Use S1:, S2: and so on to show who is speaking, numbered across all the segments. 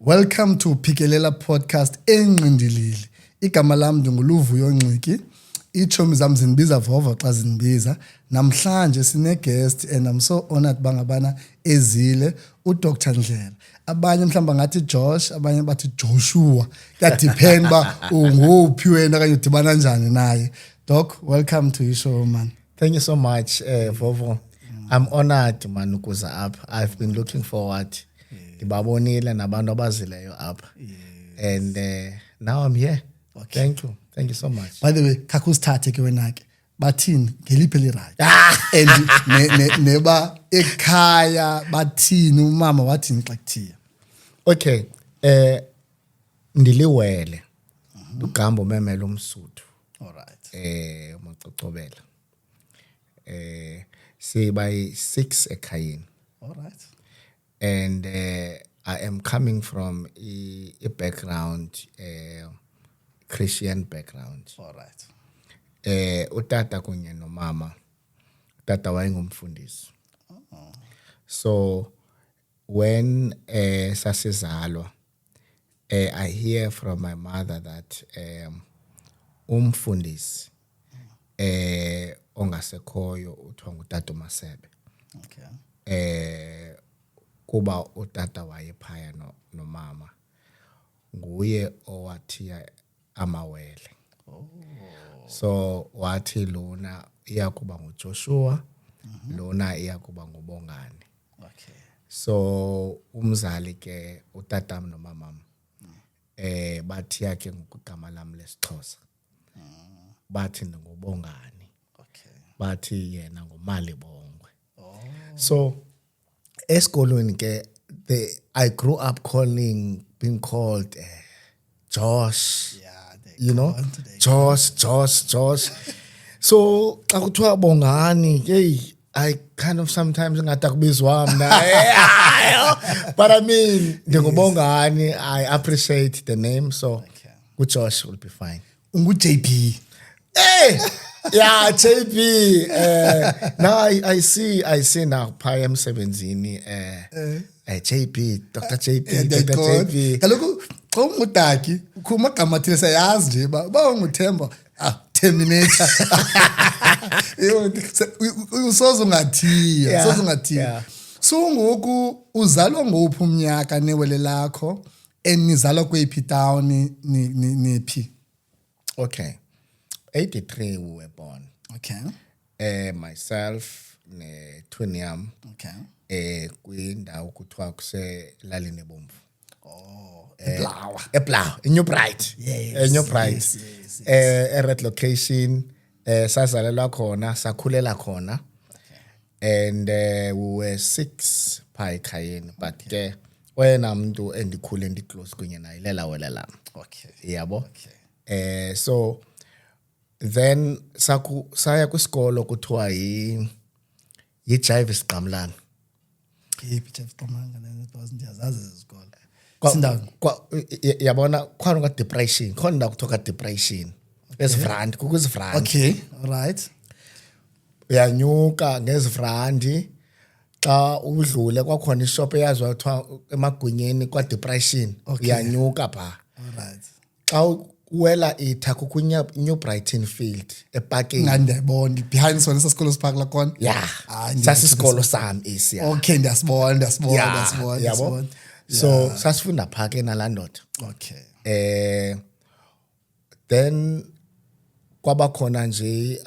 S1: Welcome to Phikelela Podcast enqindilili. Igama lami ndinguluvuyo Nciki. Iitshomi zam zinibiza Vovo xa zinibiza. Namhlanje sine guest and I'm so honored bangabana ezile uDr Ndlela. Abanye mhlawumbe ngathi Josh, abanye bathi Joshua. Kuyadepend ba unguphi wena kanye udibana njani naye. Doc, welcome to your show, man.
S2: Thank you so much, Vovo. I'm honored, man, ukuza up. I've been looking forward. Ngibabonile nabantu abazileyo up. And now I'm here. Okay. Thank you. Thank you so much.
S1: By the way, kakusithathe ke wena ke. Bathini ngeliphi lirayi. And neba ekhaya bathini umama wathini xa kuthiya.
S2: Okay. Ndiliwele. Ugambo memela umsuthu.
S1: All right.
S2: Macocobela. Siba 6 ekhayeni.
S1: All right.
S2: And I am coming from a background, Christian background.
S1: All right.
S2: Utata kunye nomama. Utata wayengumfundisi. So when sasizalwa, I hear from my mother that umfundisi ongasekhoyo uthiwa ngutata Masebe.
S1: Okay.
S2: Kuba utata wayephaya nomama nguye owathiya amawele. So wathi lona iyakuba nguJoshua, lona iyakuba nguBongani.
S1: Okay.
S2: So umzali ke utata nomama bathiya ke ngokugama lami lesixhosa. Bathi nguBongani.
S1: Okay.
S2: Bathi yena nguMalibongwe. So esikolweni ke I grew up being called Josh.
S1: Yeah,
S2: Josh. So xa kuthiwa Bongani, I kind of sometimes ngatakubizwa mna. But I mean, ndingubongani, I appreciate the name, so good Josh will be fine.
S1: JP.
S2: Hey! Yeah, JP. Now I see now phaya emsebenzini JP, Dr. JP, Dr. JP.
S1: Kaloku xa ungutaki ukhuma igama thile sayazi nje ba unguThemba Terminator. Usoze ungathiya. So ngoku uzalwa ngophi umnyaka newele lakho enizalwa kwephi town niphi?
S2: Okay. 83 we were born.
S1: Okay.
S2: Myself ne twin yam.
S1: Okay.
S2: Kwindawo kuthiwa kuselalini ebomvu.
S1: Oh,
S2: eBlawa, New Bright.
S1: Yes.
S2: New Bright. Red location. Sazalelwa khona, sakhulela khona. And we were 6 pha ekhayeni, but ke wena muntu endikhule ndiclose kunye naye lela wele lami.
S1: Okay.
S2: Yabo.
S1: Okay.
S2: So then saya kwisikolo kuthiwa yiJive Siqamlana.
S1: Yiphi Jive Siqamlana nene ndiyazazi isikolo.
S2: Yabona khona nga depression, khona ndawo kuthiwa depression. Esifrandi, kukwizifrandi.
S1: Okay, all right.
S2: Uyanyuka ngezifrandi xa udlule kwakhona ishop eyazwa kuthiwa emagwinyeni kwa depression. Uyanyuka pha.
S1: All right.
S2: Xa wela itha kukunya New Brighton Field eparking
S1: ngandiyabona behind sona sasikolo siphaka la khona.
S2: Yeah. Sasisikolo sami isi.
S1: Okay, ndiyasibona.
S2: Yabo. So sasifunda phaka eNalandot.
S1: Okay.
S2: Then kwaba khona nje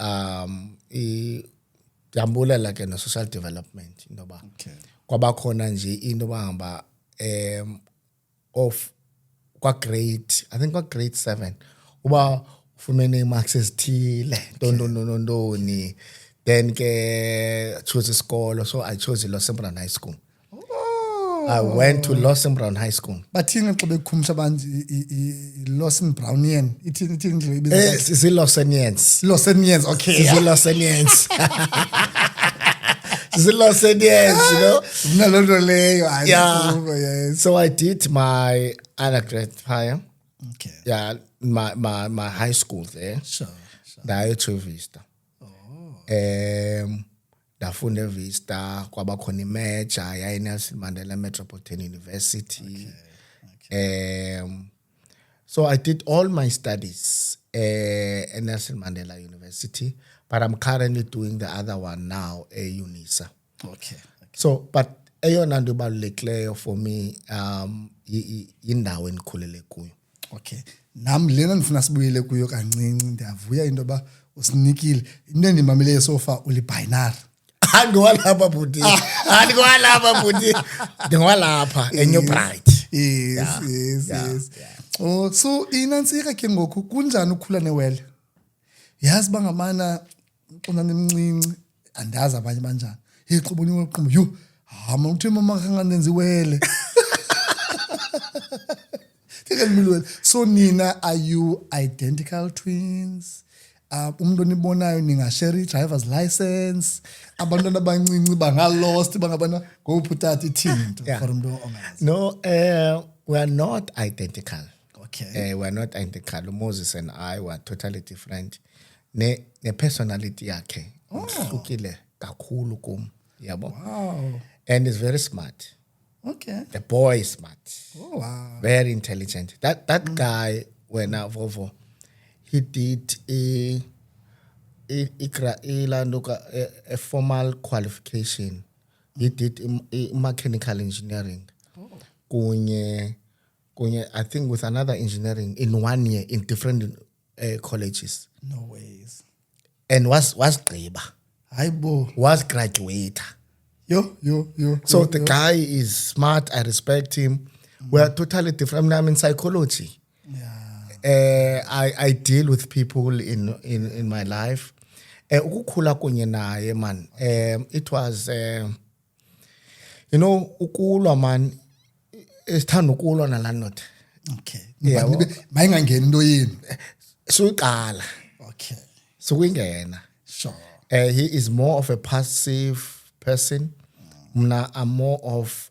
S2: ndiyambulela ke no social development intoba.
S1: Okay.
S2: Kwaba khona nje into bahamba of kwa grade, I think kwa grade 7 uba ufumene imarks ezithile ndondoni then ke choose isikolo, so I chose Lossen Brown High School. I went to Lossen Brown High School.
S1: Bathini xa bekhumsha abantu Lossen Brownian ithini nje ibiza
S2: Lossenians.
S1: Lossenians, okay.
S2: Lossenians. Lossenians, you know.
S1: Nalonto leyo.
S2: Yeah. So I did my undergrad higher.
S1: Okay.
S2: Yeah, my high school there.
S1: Sure.
S2: Ndayo Vista.
S1: Oh.
S2: ndafunda eVista kwaba khona iMajor yayiNelson Mandela Metropolitan University. So I did all my studies at Nelson Mandela University, but I'm currently doing the other one now at UNISA.
S1: Okay.
S2: So, but eyona nto ibalulekileyo for me yindawo endikhulele kuyo.
S1: Okay. Nam lena ndifuna sibuyele kuyo kancinci, ndiyavuya into yoba usinikile. Into endimameleyo so far uli-binary.
S2: Andingowalapha bhuti. Ndingowalapha eNewbright.
S1: Yes. Oh, so inantsika ke ngoku kunjani ukukhula newele? Yazi bangamana uqonana emncinci andazi abanye banjani. Hey xuboni wequmbu yo. Hama uthi mama kanganenzi wele. So Nina, are you identical twins? Umuntu onibonayo ningashare i-driver's license. Abantwana abancinci bangalost bangabana go phuthatha ithini for umuntu ongazi.
S2: No, we are not identical.
S1: Okay.
S2: We are not identical. Moses and I were totally different. Ne personality yakhe uhlukile kakhulu kum. Yabo.
S1: Wow.
S2: And he's very smart.
S1: Okay.
S2: The boy is smart.
S1: Oh wow.
S2: Very intelligent. That guy when Vovo, he did a formal qualification. He did a mechanical engineering. Kunye, I think with another engineering in 1 year in different colleges.
S1: No ways.
S2: And was gqiba.
S1: Hayibo.
S2: Was graduator.
S1: Yo.
S2: So the guy is smart. I respect him. We are totally different. I'm in psychology.
S1: Yeah.
S2: I deal with people in my life. Ukukhula kunye naye man. It was ukulwa man. Isithanda ukulwa nalandlord.
S1: Okay. Mayingangeni into yini.
S2: Suyiqala.
S1: Okay.
S2: Sukuyingena.
S1: Sure.
S2: He is more of a passive person. I'm more of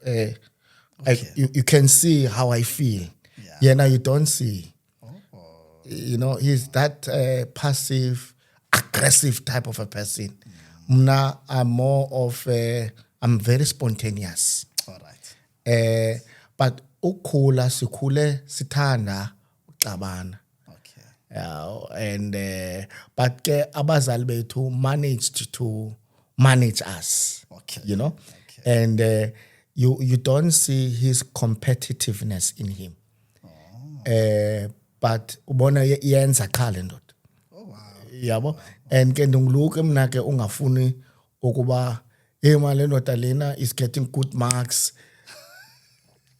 S2: you can see how I feel. Yeah, now you don't see. He's that passive, aggressive type of a person. I'm more of I'm very spontaneous.
S1: All right.
S2: But ukhula sikhule sithanda uxabana.
S1: Okay.
S2: And but ke abazali bethu managed to manage us.
S1: Okay.
S2: Okay. And you don't see his competitiveness in him. But ubona yenza khale ndoda.
S1: Oh wow.
S2: Yabo. And ke ndinguluke mina ke ungafuni ukuba mali ndoda lena is getting good marks.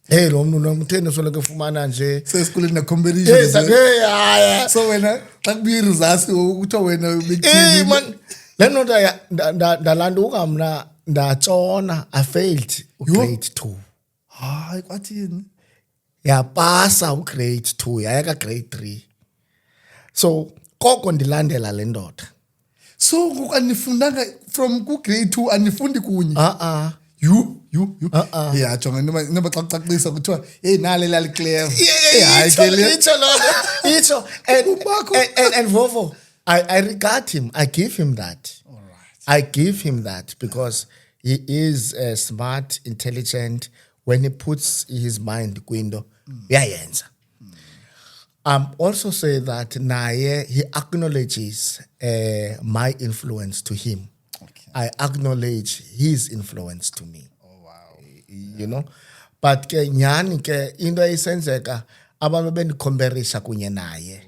S2: Hey lo muntu nomtheni soloko efumana nje
S1: sesikoleni na competition.
S2: Yes, okay.
S1: So wena xa kubuya results ukuthiwa wena ubekuthini?
S2: Man, le ndoda ndalanduka mna ndatshona. I failed grade 2.
S1: Hayi kwathini?
S2: Yapasa grade 2 yayaka grade 3. So koko ndilandela le ndoda.
S1: So ngokanifundanga from ku grade 2 anifundi kunye? You. Yeah, jonga noma xa kucacisa kuthiwa hey nale lali clever.
S2: Hayi and Vovo, I regard him. I give him that.
S1: All right.
S2: I give him that because he is smart, intelligent. When he puts his mind kwindo, uyayenza. Also say that naye he acknowledges my influence to him.
S1: Okay.
S2: I acknowledge his influence to me.
S1: Oh wow.
S2: But ke nyani ke into eyisenzeka abantu bendikhomperisa kunye naye.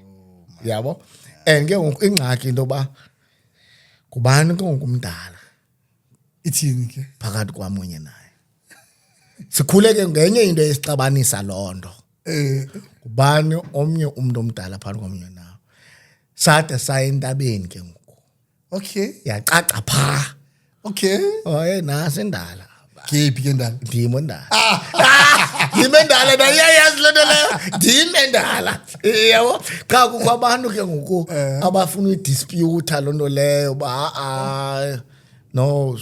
S2: Yabo? And ke ngoku ingxaki into ba kubani ke ngokumdala
S1: Ithini ke?
S2: phakathi kwami kunye naye. Sikhule ke ngenye into esixabanisa londo. Kubani omnye umuntu omdala phakathi kwami nawe. Sade sayentabeni ke ngoku.
S1: Okay.
S2: Yacaca pha.
S1: Okay.
S2: Nasi indala.
S1: Kephi ke ndala?
S2: Ndimo ndala. Ndimo ndala nayayazi lento leyo. Ndimo ndala. Yabo. Xa kukho abantu ke ngoku abafuna udispute lonto leyo ba no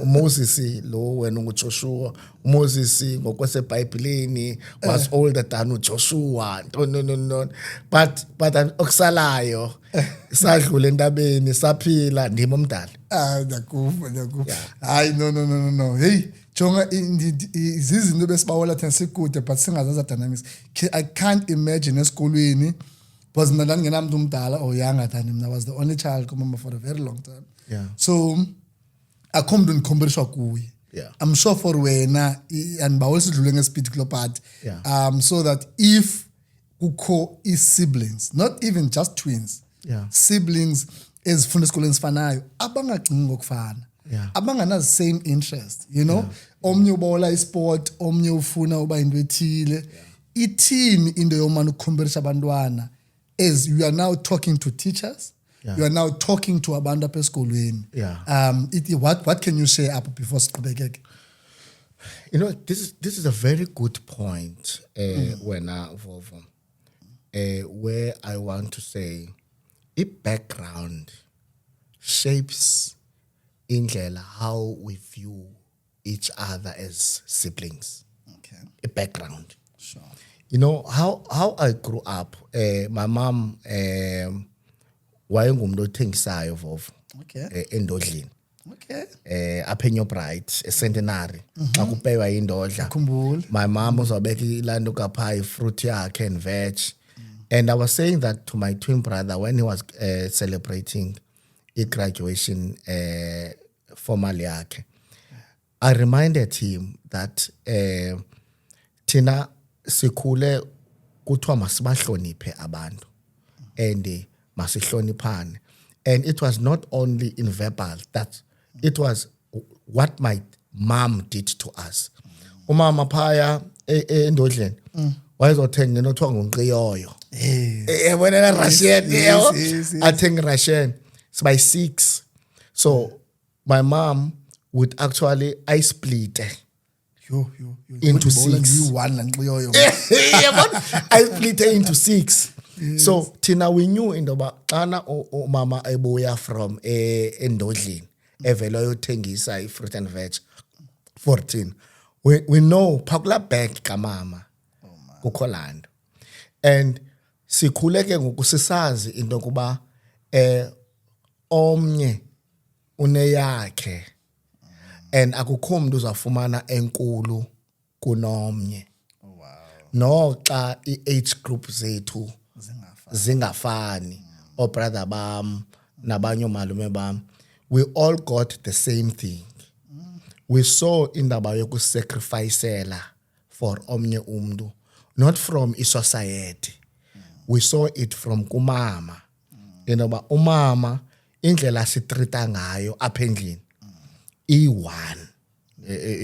S2: Moses lo wena unguJoshua. Moses ngokwasebhayibhelini was older than Joshua. No. But okusalayo sadlula entabeni saphila ndimo omdala.
S1: Ndakuva. Hayi no. Hey, jonga izizinto besibawela thina sikude but singazazi dynamics. I can't imagine esikolweni because mina ndangingenamntu umdala or younger than him. I was the only child kumama for a very long time.
S2: Yeah.
S1: So akho mntu ndikhombelishwa kuye.
S2: Yeah.
S1: I'm sure for wena and bawela sidlule ngespeed kulo part.
S2: Yeah.
S1: So that if kukho siblings, not even just twins.
S2: Yeah.
S1: Siblings ezifunda esikoleni sifanayo abangacingi ngokufana.
S2: Yeah.
S1: Abangana the same interest, you know. Omnye ubola isport, omnye ufuna uba into ethile. Ithini into yomana ukukhombelisa abantwana as you are now talking to teachers.
S2: Yeah.
S1: You are now talking to abantu apha esikolweni.
S2: Yeah.
S1: What can you say up before siqhubekeke?
S2: You know, this is a very good point, Vovo, where I want to say, background shapes indlela how we view each other as siblings.
S1: Okay.
S2: A background.
S1: Sure.
S2: You know how I grew up. My mom, wayengumuntu othengisayo Vovo.
S1: Okay.
S2: Endodleni.
S1: Okay.
S2: Apha eNyobrit, eCentenary. Xa kupewa indodla.
S1: Khumbula.
S2: My mom uzobeka ilando kapha fruit yakhe and veg. And I was saying that to my twin brother when he was celebrating a graduation formal yakhe. I reminded him that thina sikhule kuthiwa masibahloniphe abantu and masihloniphane. And it was not only in verbal, that it was what my mom did to us. Umama phaya endodleni wayezothenga into othiwa nguNqiyoyo. Yabona Russian, athenga Russian. It's by 6. So my mom would actually ice split into 6.
S1: You one and Nqiyoyo.
S2: I split her into 6. Yes. So Tina, we knew in the xana mama ebuya from endodleni evela yothengisa fruit and veg 14. We know phakula bag kamama kuKholando. And sikhule ke ngokusisazi into kuba omnye uneyakhe and akukho umuntu uzafumana enkulu kunomnye. Noxa i-age group zethu zingafani or brother bam nabanye omalume bam, we all got the same thing. We saw indaba yokusacrificela for omnye umntu, not from society. We saw it from kumama. You know, ba umama indlela sitrita ngayo apha endlini i1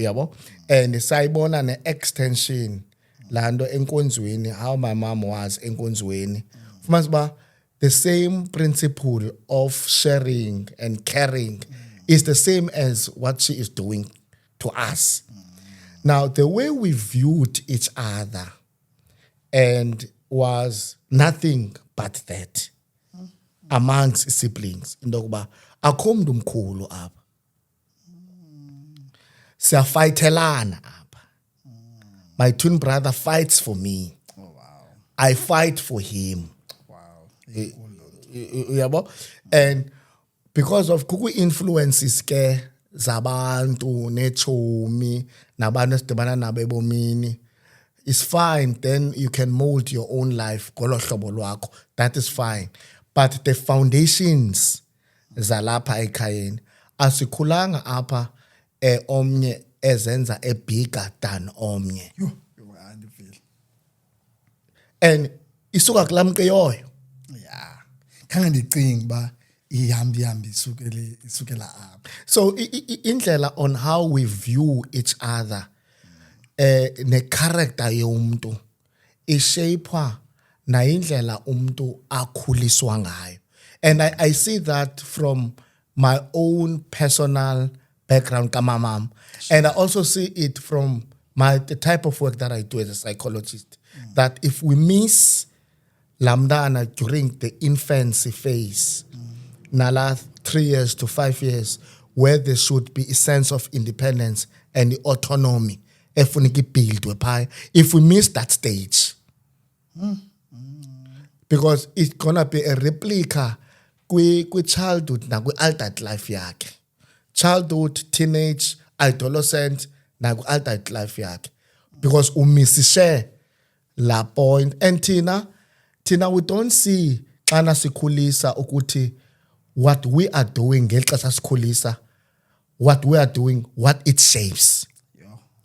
S2: yabo, and sayibona ne extension lando enkonzweni, how my mom was enkonzweni. Fumanisa ba the same principle of sharing and caring is the same as what she is doing to us. Now, the way we viewed each other and was nothing but that amongst siblings. Indokuba akho mntu mkhulu apha. Siyafayithelana apha. My twin brother fights for me.
S1: Oh wow.
S2: I fight for him.
S1: Wow.
S2: Yabo? And because of kuku influences ke zabantu nechomi nabantu esidibana nabo ebomini, it's fine, then you can mold your own life ngolo hlobo lwakho. That is fine. But the foundations zalapha ekhayeni asikhulanga apha omnye ezenza bigger than omnye. And isuka kulamkeyoyo.
S1: Yeah. Khange ndicinga ba ihambi isukela apha.
S2: So indlela on how we view each other ne character yomuntu ishapewa na indlela umuntu akhuliswa ngayo. And I see that from my own personal background kamamam, and I also see it from the type of work that I do as a psychologist, that if we miss lamdana during the infancy phase, nala 3 years to 5 years, where there should be a sense of independence and autonomy, if we miss that stage, because it's gonna be a replica kwi childhood na kwi adult life yakhe. Childhood, teenage, adolescent, naku-adult life yakhe because umisishe la point and tina we don't see xana sikhulisa ukuthi what we are doing ngexesha sikhulisa what we are doing what it shapes.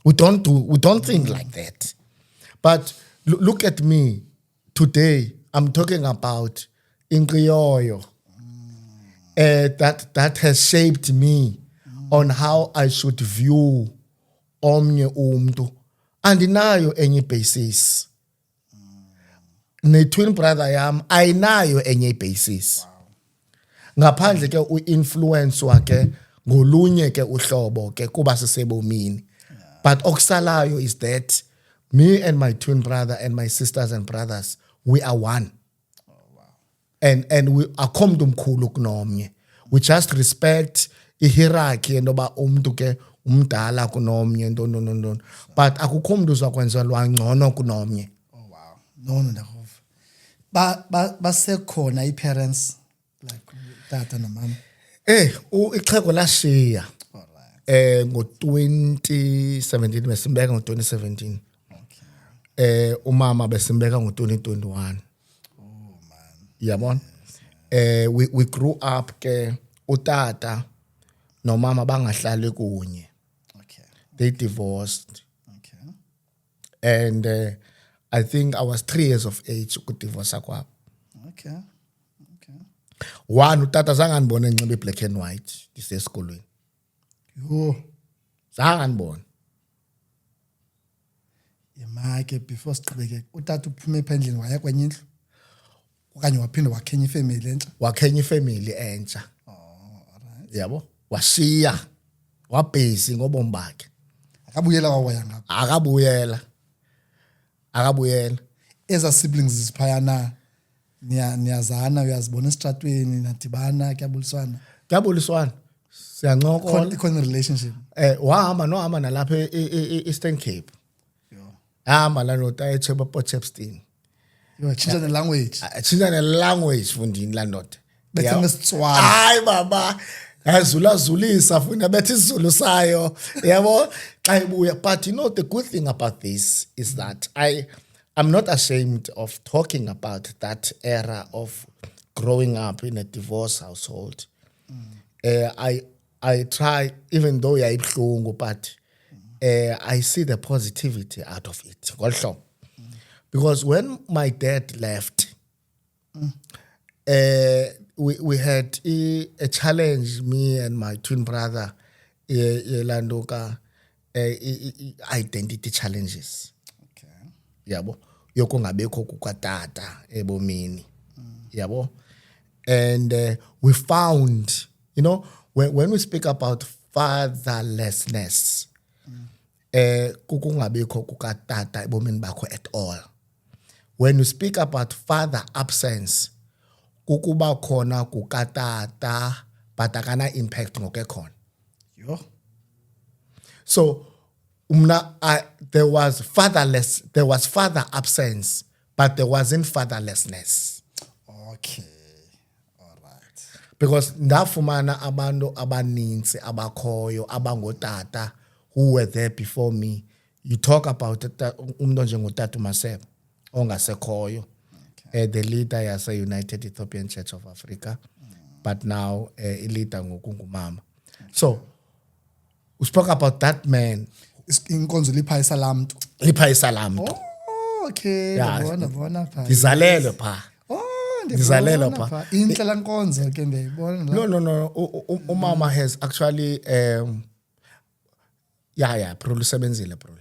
S2: We don't think like that. But look at me today. I'm talking about Inqiyoyo. That has shaped me on how I should view omnye umntu. Andinayo enye basis. Ne-twin brother yam ayinayo enye basis. Ngaphandle ke u-influence wakhe ngolunye ke uhlobo ke kuba sisebomini. But okusalayo is that me and my twin brother and my sisters and brothers, we are one. And we akho mntu mkhulu kunomnye. We just respect i-hierarchy endoba umntu ke umdala kunomnye no. But akukho mntu uzakwenzelwa ngcono kunomnye.
S1: Oh wow. No ndakuva. Basekhona i-parents like tata nomama.
S2: Ixhego lashiya.
S1: Alright.
S2: Ngo-2017 besimbeka ngo-2017.
S1: Okay.
S2: Umama besimbeka ngo-2021. Yabona? We grew up ke utata nomama bangahlali kunye.
S1: Okay.
S2: They divorced.
S1: Okay.
S2: And I think I was 3 years of age ukudivorce kwabo.
S1: Okay.
S2: One utata zange andibone enxiba black and white ndisesikolweni.
S1: Yo.
S2: Zange andibone.
S1: Yemake before siqhubeke utata uphume ephendleni waya kwenye indlu. Okanye waphinda wakhenya ifamily entsha.
S2: Wakhenya ifamily entsha.
S1: Alright.
S2: Yabo? Washiya. Wabhesi ngobomi bakhe.
S1: Akabuyela wawaya ngapha.
S2: Akabuyela.
S1: Eza siblings ziphayana niyazana uyazibona esitratweni nadibana
S2: Kuyabuliswana. Siyancokola.
S1: Ikhona relationship.
S2: Wahamba nalapha e-Eastern Cape.
S1: Yo.
S2: Hamba la nota eCheba Potchefstroom.
S1: Yo, change the language.
S2: Chinza ne-language fundini la ndoda.
S1: Bethe ngesitswana.
S2: Hayi baba. Yazulisa funa bethi isiZulu sayo. Yabo? Xa ibuya. But you know the good thing about this is that I'm not ashamed of talking about that era of growing up in a divorce household. I try, even though yayibhlungu, but I see the positivity out of it. Because when my dad left, we had a challenge, me and my twin brother, Landoka, identity challenges.
S1: Okay.
S2: Yabo? Yokungabekho kukatata ebomini. Yabo? And we found, you know, when we speak about fatherlessness, kukungabekho kukatata ebomini bakho at all. When you speak about father absence, kukuba khona kukatata but akana impact ngokekhona.
S1: Yo.
S2: So there was father absence, but there wasn't fatherlessness.
S1: Okay. All right.
S2: Because ndafumana abantu abaninzi abakhoyo abangotata who were there before me. You talk about umuntu njengotata uMasebe ongasekhoyo, the leader yase United Ethiopian Church of Africa, but now leader ngokungumama. So we spoke about that man.
S1: Inkonzo liphayisa lamntu.
S2: Liphayisa lamntu.
S1: Oh, okay.
S2: Yeah.
S1: Ndibona pha.
S2: Ndizalelwe pha.
S1: Oh,
S2: Ndizalelwe
S1: ndibona
S2: pha.
S1: pha. Inhle la nkonzo ke ndiyibona la.
S2: No. Umama has actually produsebenzile bro.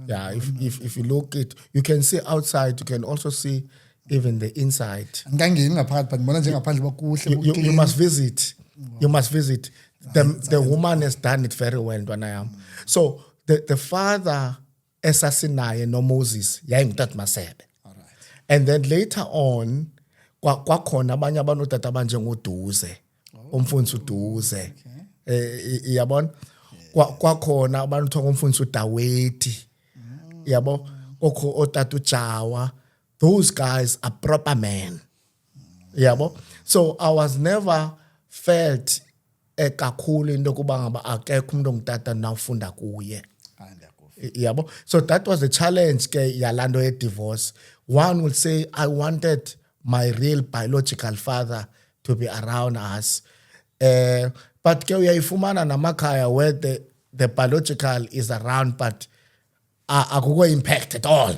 S2: Yeah, if you look it, you can see outside, you can also see even the inside.
S1: Ngangeni ngaphakathi but ndibona njengaphandle bakuhle.
S2: You must visit. You must visit. The woman has done it very well, Ntwana. So the father assassinated no Moses, yayingutata Masebe.
S1: All right.
S2: And then later on, kwakhona abanye abantu tata abanjengoDuze, umfundisi uDuze. Yabona? Kwakhona abantu thonga umfundisi uDaweti. Yabo? Kokho otata uJawa. Those guys are proper men. Yabo? So I was never felt kakhulu into kuba ngaba akekho umuntu ongutata nawufunda kuye. Yabo. So that was the challenge ke yalando ye divorce. One would say I wanted my real biological father to be around us. But ke uyayifumana namakhaya where the biological is around but akukho impact at all.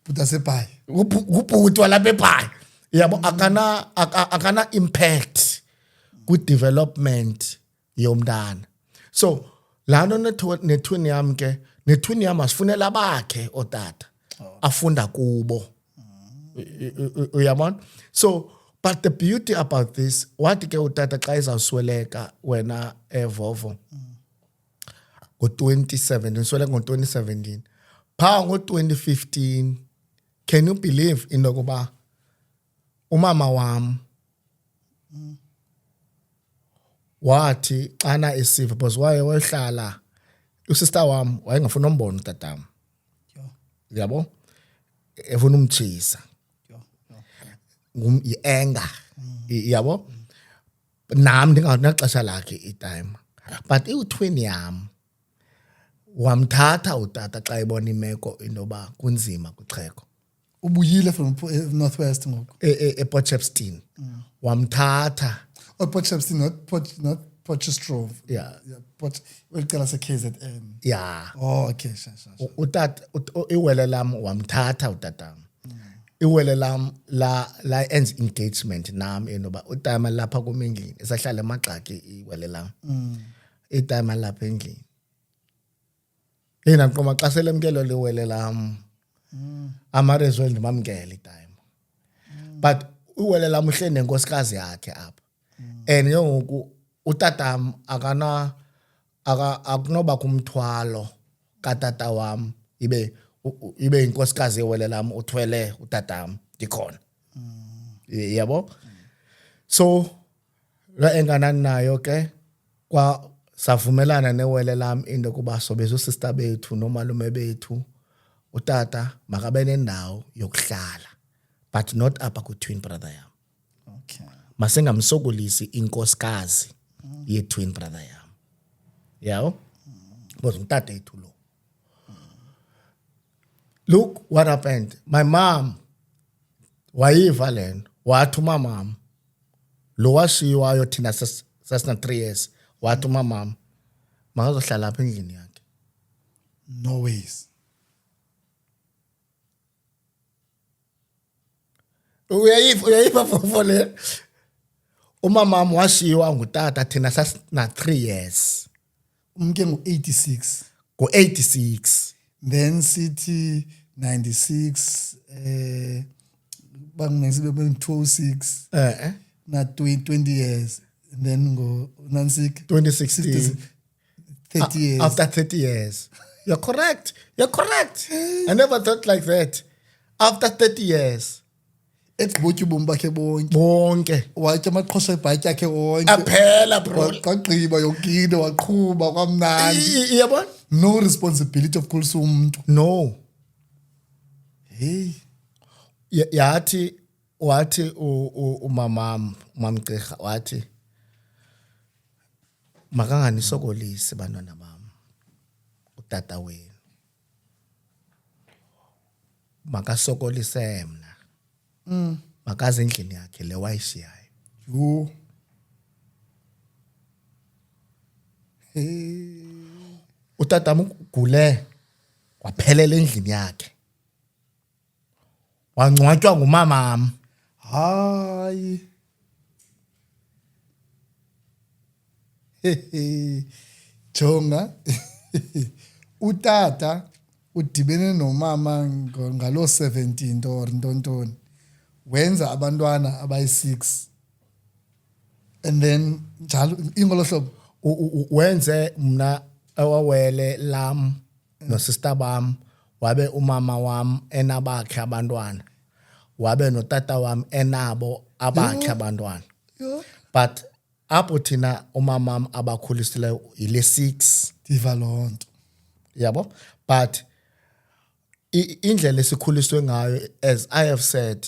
S1: Puta sepai.
S2: Kuputwa lapha ekhaya. Yabo akana impact ku development yomntana. So lana nethuni yami ke nethuni yami asifunela bakhe otata afunda kubo. Uyabona? So but the beauty about this wathi ke utata xa izawusweleka wena eVovo ngo-2017 sweleka ngo-2017 pha ngo-2015 can you believe into yokuba umama wam wathi xana esiva because wayehlala usister wam wayengafuna umbona utatam yabo efuna umtshisa yi-anger yabo nam ndingaxesha lakhe itime but iwutwin yam wamthatha utata xa ebona imeko into yoba kunzima kwixhego
S1: Ubuyile from Northwest ngoku.
S2: ePotchefstroom wamthatha
S1: Potchefstroom, not Potchefstroom.
S2: Yeah.
S1: Ulicela se-KZN.
S2: yeah
S1: Oh, okay, sure.
S2: utata iwele lam wamthatha utatam iwele lam la ends engagement nam enoba utama lapha kum endlini esahlala emagxaki iwele lam itama lapha endlini yena nqoma xa selemkelo liwele lam amarezo ndimamkele itime but iwele lam uhle nenkosikazi yakhe apha and ngoku utatam akunoba kumthwalo katata wam ibe inkosikazi yewele lam uthwele utatam ndikhona yabo so la enganani nayo ke kwa savumelana newele lam into kuba sobezo sister bethu nomalume bethu utata makabe nendawo yokuhlala but not apha ku twin brother yam
S1: Okay.
S2: masengamsokolisi inkosikazi ye twin brother yam yawo because utata ethu lo look what happened my mom wayiva lento wathi umamam lo washiwayo thina sasina 3 years wathi umamam makazohlala apha endlini yakhe
S1: No ways.
S2: uyayiva for le umamam washiwa ngutata thina sasina 3 years
S1: Umke ngu-86.
S2: ngo-86
S1: Then sithi 96 bangesibe 206 na 20 years. And then go Nansik
S2: 2016
S1: 30 years.
S2: after 30 years you're correct I never thought like that after 30 years
S1: Egqibotya ubomi bakhe bonke.
S2: bonke
S1: Watya amaqhosha ebhatyi akhe wonke.
S2: aphela bro
S1: Kwagqiba yonke into waqhuba kwamnandi.
S2: yabona
S1: No responsibility of course umuntu.
S2: no
S1: Hey.
S2: yathi wathi umamam umamgqirha wathi makanganisokolisi bantwana bam utata wenu makasokolise mna makaze endlini yakhe le wayishiyayo
S1: Yo. Hey.
S2: utata ugule waphelela endlini yakhe wangcwatywa ngumamam
S1: Hayi. Jonga. Utata udibene nomama ngalo 17 or ntontoni. Wenza abantwana abayi6. And then njalo ingolo hlobo
S2: wenze mna awawele lam no sister bam wabe umama wam enabakhe abantwana wabe notata wam enabo abakhe abantwana
S1: yo
S2: but apho thina umamam abakhulisileyo ile 6
S1: diva lonto.
S2: yabo but indlela esikhuliswe ngayo as I have said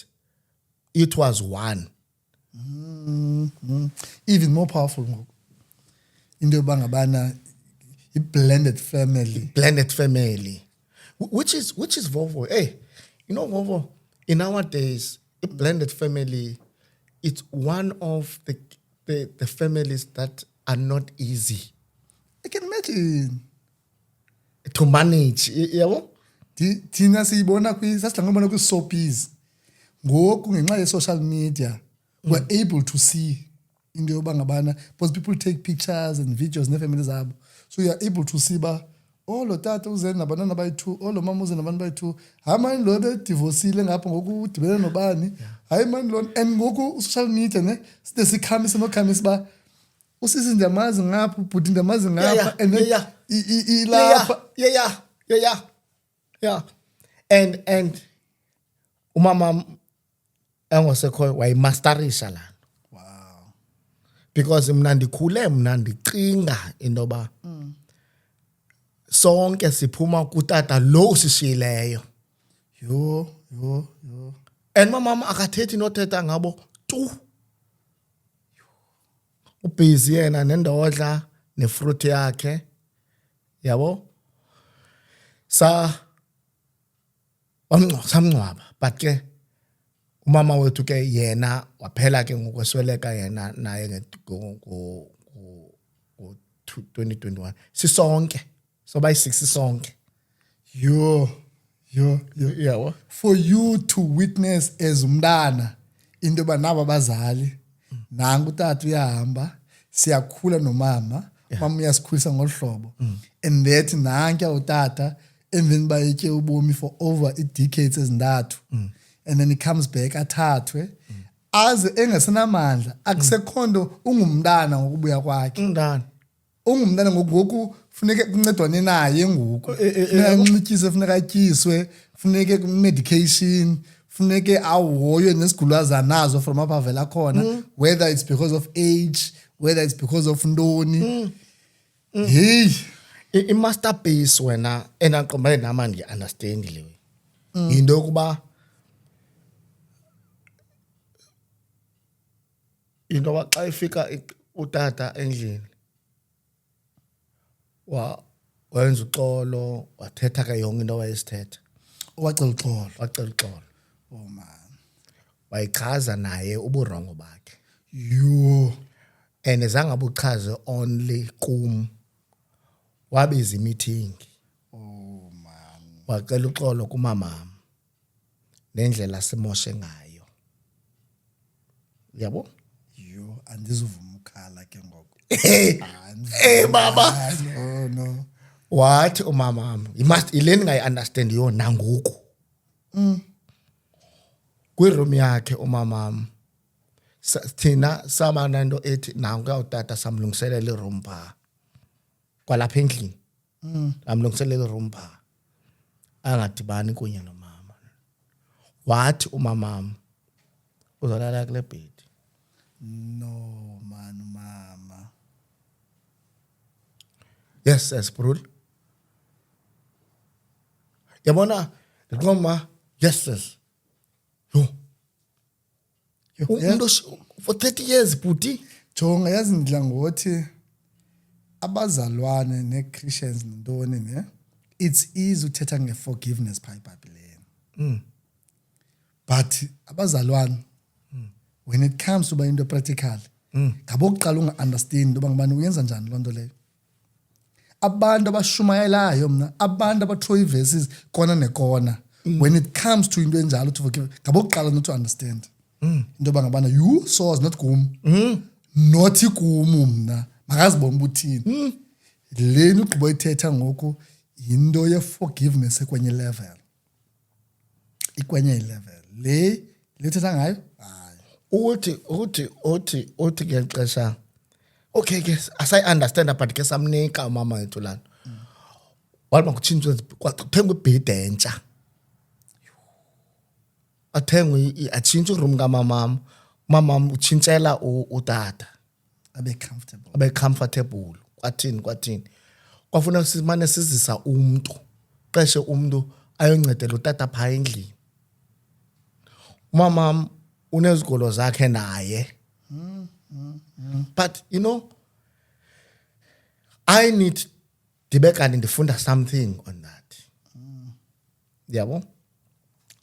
S2: it was one
S1: Even more powerful ngoku. Into yobangabana i-blended family.
S2: Blended family, which is Vovo. Hey, you know Vovo. In nowadays, a blended family, it's one of the families that are not easy
S1: I can imagine.
S2: to manage. Yabo?
S1: Thina siyibona sasidlangabona kwi-soapies. Ngoku ngenxa ye-social media, we're able to see into yoba ngabana, because people take pictures and videos neefamily zabo. So you're able to see ba, oh lo tata uze nabantwana bayi-2, oh lo mama uze nabantu bayi-2. Hayi mani lo bedivosile ngapha ngoku udibene nobani. Hayi mani lo, and ngoku social media ne side sikhamise nokhamisa ba usisi ndiyamazi ngapha, ubhuti ndiyamazi ngapha, and then ilapha.
S2: Yeah. And umama engosekhoyo wayimasterisha lana.
S1: Wow.
S2: Because mna ndicinga intoba sonke siphuma kutata lo usishiyileyo.
S1: Yo.
S2: And mama akathethi nothetha ngabo tu. Ubusy yena nendodla nefruit yakhe. Yabo? Samngcwaba, but ke umama wethu ke yena waphela ke ngokwesweleka yena naye ngo 2021 sisonke sobayi-6 sonke.
S1: Yo.
S2: Yabo?
S1: For you to witness as umntana into yoba naba abazali nangu utata uyahamba siyakhula nomama, mama uyasikhulisa ngolu hlobo, and that nankuya utata emveni uba etye ubomi for over i-decades ezintathu, and then he comes back athathwe aze engasenamandla, akusekho nto ungumntana ngokubuya kwakhe. Ungumntana ngoku funeke kuncedwane naye ngoku, funeka anxityiswe, funeka atyiswe, funeke medication, funeke ahoywe nesigulazana nazo from apha vela khona, whether it's because of age, whether it's because of ntoni. Hey,
S2: I-masterpiece wena enaqombane nama ndiyi-understand leyo yinto yokuba xa ifika utata endlini wenza uxolo, wathetha ke yonke into wayesithetha,
S1: wacela uxolo.
S2: wacela uxolo,
S1: Oh man.
S2: wayichaza naye uburongo bakhe,
S1: Yo.
S2: and zange buchaze only kum, wabiza imeeting,
S1: Oh man.
S2: wacela uxolo kumamam nendlela simoshe ngayo. Yabo?
S1: Yo, andizuvuma ukhala ke ngoku.
S2: Baba.
S1: Oh no.
S2: Wathi umamam, yile ndingayi-understand yo nangoku. Kwiroom yakhe umamam, thina sama nento ethi nankuya utata samlungiselela iroom phaa kwalapha endlini. Amlungiselela iroom phaa angadibani kunye nomama. Wathi umamam uzolala kule bhedi.
S1: No man, mama.
S2: Yes, bro. Yabona ngoma, yes. Yo.
S1: Yeah.
S2: For 30 years bhuti.
S1: Jonga yazi ndidla ngothi abazalwane ne-Christians nantoni ne, it's easy uthetha nge-forgiveness phaa eBhayibhileni. But abazalwane, when it comes to into practical, ngabokuqala unga-understand into yoba ngubani uyenza njani loo nto leyo. Abantu abashumayelayo mna, abantu abathrow ii-verses kona nekona, when it comes to into enjalo to forgive, ngabokuqala not to understand into yoba ngabana you source not kum, not kum mna, makazibona uba uthini. Le nto ugqiba uyithetha ngoku yinto ye-forgiveness ekwenye level, ikwenye level le uthetha ngayo.
S2: uthi ke xesha okay ke asayi-understanda but ke samnika umama wethu lana wathi makutshintshwe kuthengwe ibhedi entsha, atshintshwe iroom kamamam, umamam utshintshela utata
S1: Abe
S2: comfortable. Kwathini kwafuneka simane sizisa umntu, qeshe umntu ayoncedela utata phaa endlini. Umamam unezigulo zakhe naye. But you know, I need ndibe kanti ndifunda something on that. Yabo?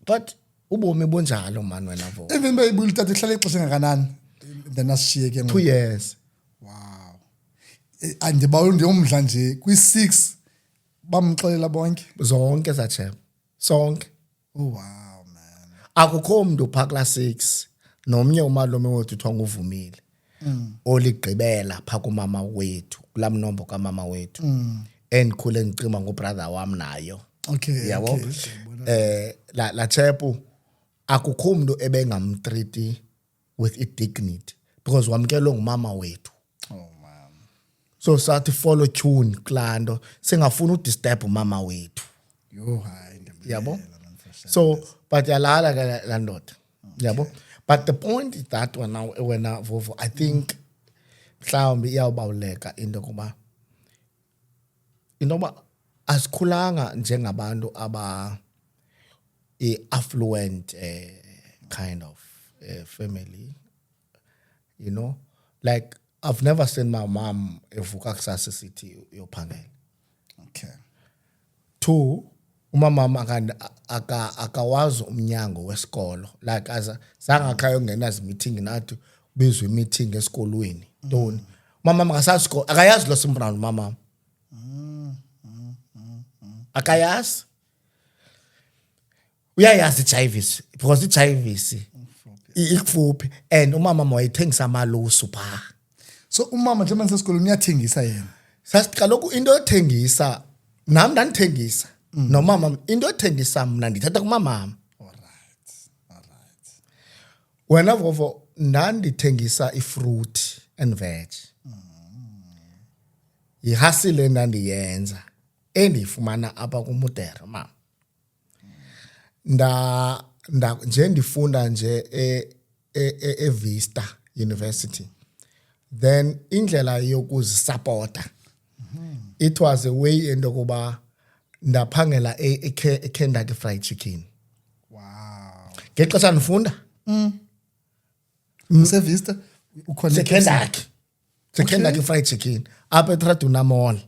S2: But ubomi bunjalo man wena vo.
S1: Even bayibuyile utata ihlala ixesha engakanani then asishiye ke
S2: 2 years.
S1: Wow. Andibawu ndiyomdla nje kwi6 bamxelela bonke.
S2: Zonke zaChep. Sonke.
S1: Oh wow man.
S2: Akukho umuntu pha class 6 nomnye umalume wethu uthiwa nguvumile. Oligqibela pha kumama wethu, kulamnombo kamama wethu. Endikhule ngicima ngobrother wami nayo.
S1: Okay.
S2: Yabo?
S1: Okay.
S2: La Chepu akukho umuntu ebengamtreat with dignity because wamkelwe ngumama wethu.
S1: Oh man.
S2: So sathi follow tune klando singafuna udisturb umama wethu.
S1: Yo hayi.
S2: Yabo? So but yalala la ndoda. Yabo? But the point is that when Vovo, I think mhlawumbe iyawubawuleka into kuba intoba asikhulanga njengabantu aba affluent kind of family, you know, like I've never seen my mom evuka kusasa sithi uyophangela.
S1: Okay.
S2: 2, umama akawazi umnyango wesikolo, like zangakhaya ungenazi meeting nathi bizwe meeting esikolweni ntoni mama akasazi isikolo akayazi lo Simbrand mama akayazi uyayazi iJivisi because iJivisi ikufuphi and umama wayethengisa amalusu pha.
S1: So umama nje manje esikolweni uyathengisa yena.
S2: Sasithi kaloku into yothengisa nami ndandithengisa nomama into yothengisa mna ndithatha kumama.
S1: Alright.
S2: Wena Vovo ndandithengisa ifruit and veg. Ihasile ndandiyenza endifumana apha kumudera mama. Nje ndifunda nje eVista University. Then indlela yokuzisupporta. It was a way into kuba ndaphangela eKentucky Fried Chicken.
S1: Wow.
S2: Ngexesha ndifunda.
S1: Sevista ukhona
S2: Kentucky Fried Chicken apha eTraduna Mall.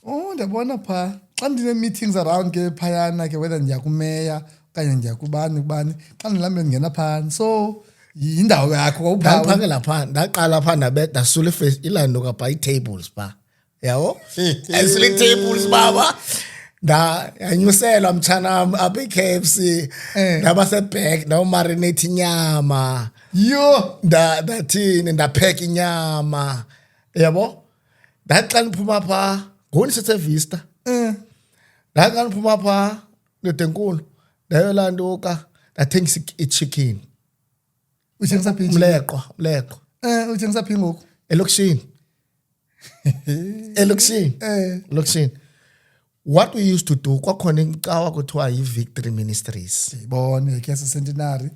S1: Oh ndiyabona pha xa ndine meetings around ke phayana ke whether ndiya kumeya okanye ndiya kubani xa ndilambe ndingena phana so yindawo yakho kwawuphawu.
S2: Ndaphangela pha ndaqala pha ndasula face ilando kapha tables pha. Yabo? Asule tables baba. Yanyuselwa mtshana apha eKFC ndaba seback ndawumarinate inyama.
S1: Yo
S2: Ndathini ndapheka inyama. Yabo? Ndaxa ndiphuma pha ngoni seSevista. Ndaxa ndiphuma pha nedenkulu ndayolanduka ndathengisa ichicken.
S1: uthengisa phi?
S2: Mleqwa.
S1: Uthengisa phi ngoku?
S2: Elokishini. Elokishini. What we used to do kwakhona incawa kuthiwa yiVictory Ministries.
S1: Ibone ke Centenary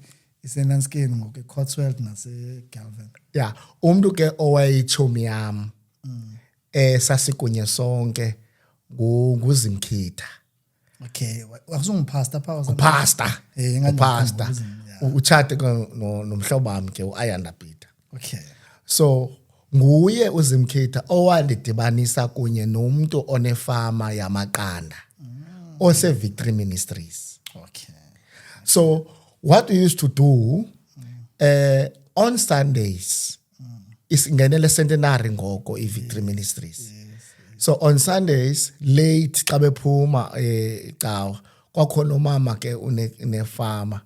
S1: iseNanskeni ngoku eCotswold naseGalvin.
S2: Yeah, umuntu ke owayichomi yam sasikunye sonke nguzimkhitha.
S1: Okay, wasungupastor pha
S2: Pastor. Pastor.
S1: Yeah.
S2: Uchate nomhlobo wami ke uAyanda Peter.
S1: Okay.
S2: So nguye uzimkhitha owandidibanisa kunye nomuntu onefama yamaqanda ose-Victory Ministries.
S1: Okay.
S2: So what we used to do on Sundays isingenele Centenary ngoko iVictory Ministries. So on Sundays late xa bephuma ecawa kwakhona umama ke unefama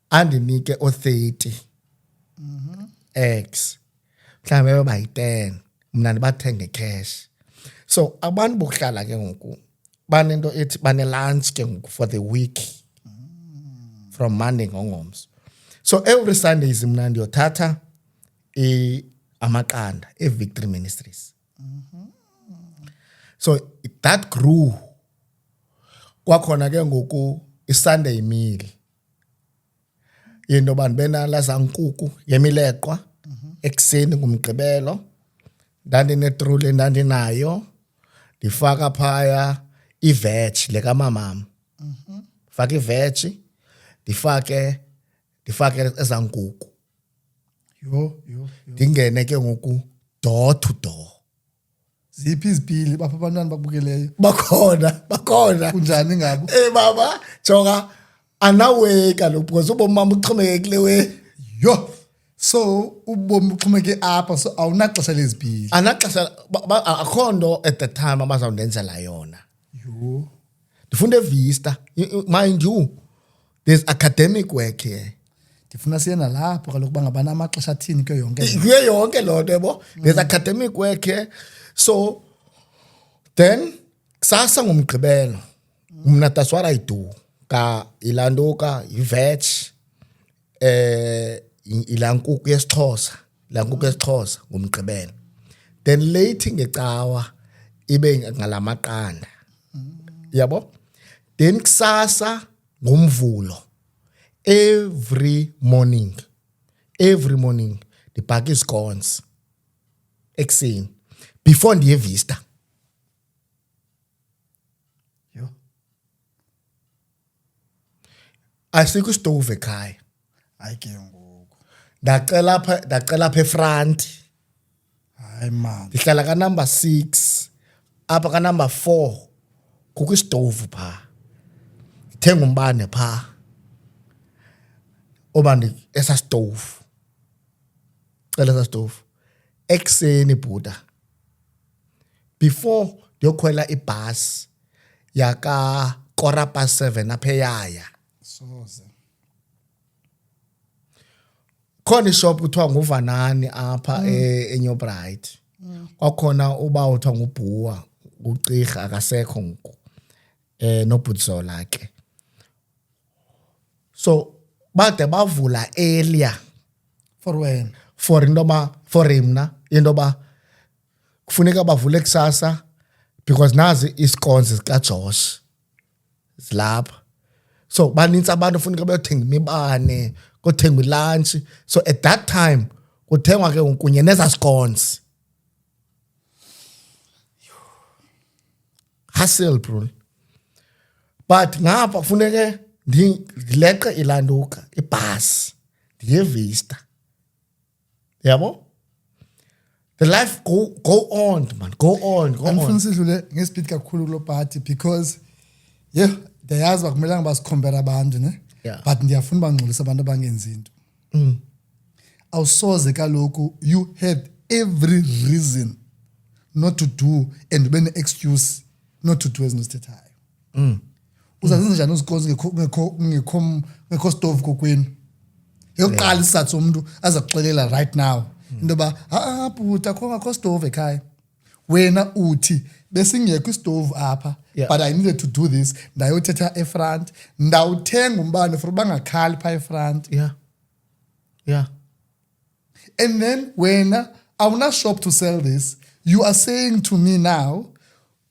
S2: andinike o30 eggs mhlawumbe bayi10 mina ndibathenge cash. So abantu bokuhlala ke ngoku banento ethi bane lunch ke ngoku for the week from Monday ngomso. So every Sundays mina ndiyothatha amaqanda eVictory Ministries. So that grew. Kwakhona ke ngoku iSunday meal yento bantu benala zankuku yemileqwa ekseni ngumgqibelo ndandinetrule ndandinayo ndifaka phaya iveg leka mamam faka iveg ndifake ezankuku
S1: Yo.
S2: ndingene ke ngoku door to door
S1: ziphi izipili bapha abantwana bakubukeleyo
S2: bakhona
S1: kunjani ngabo
S2: baba jonga anaweka lo because ubomi mama uxhomeke kule we
S1: yo so ubomi uxhomeke apha so awunaxesha lezipili
S2: anaxesha akhondo at the time abazawundenzela yona
S1: yo
S2: ndifunde Vista mind you there's academic work here
S1: ndifuna siye nalapho kaloku bangabana amaxesha athini kuyo yonke
S2: kuyo yonke loo nto yabo there's academic work here so then kusasa ngomgqibelo mna that's what I do ka ilandoka i-veg ilankuku yesixhosa ngomgqibelo then late ngecawa ibe ngalamaqanda yabo then kusasa ngomvulo every morning ndibhaka iscones ekuseni before ndiye Vista
S1: yo
S2: asikho istove ekhaya
S1: ayike ngoku
S2: ndacela apha efront
S1: hayi man
S2: ndihlala ka number 6 apha ka number 4 kukho istove pha thenga umbane pha obani esa stove cela esa stove ekuseni bhuda before ndiyokhwela ibus yaka 7:15 apha eYaya
S1: soze
S2: khona ishop kuthiwa nguVanani apha eNewbright kwakhona uba uthiwa ngubhuwa uCirha akasekho ngoku noButzola ke so bade bavula earlier
S1: for when
S2: for mna intoba kufuneka bavule kusasa because nazi iscones zikaJosh zilapha so banintsi abantu kufuneka bayothenga imibane kuthenga ilunch so at that time kuthengwa ke kunye neza scones hustle bro but ngapha kufuneke ndileqe ilanduka ibus ndiye Vista yabo the life go on man go on
S1: andifuna sidlule ngespeed kakhulu kulo party because ndiyayazi bakumelanga basikhombera abantu ne
S2: Yeah.
S1: but ndiyafuna bangxolisa abantu abangenzi into awusoze kaloku you had every reason not to do and ube ne-excuse not to do ezinosithethayo uzazenza njani uzikozi ngekho stove kokwenu yokuqala isizathu somntu aza kuxelela right now into yoba bhuta akho stove ekhaya wena uthi besingekho istove apha but I needed to do this ndayothetha efront ndawuthenga umbane for bangakhali pha efront
S2: yeah
S1: and then wena awuna shop to sell this you are saying to me now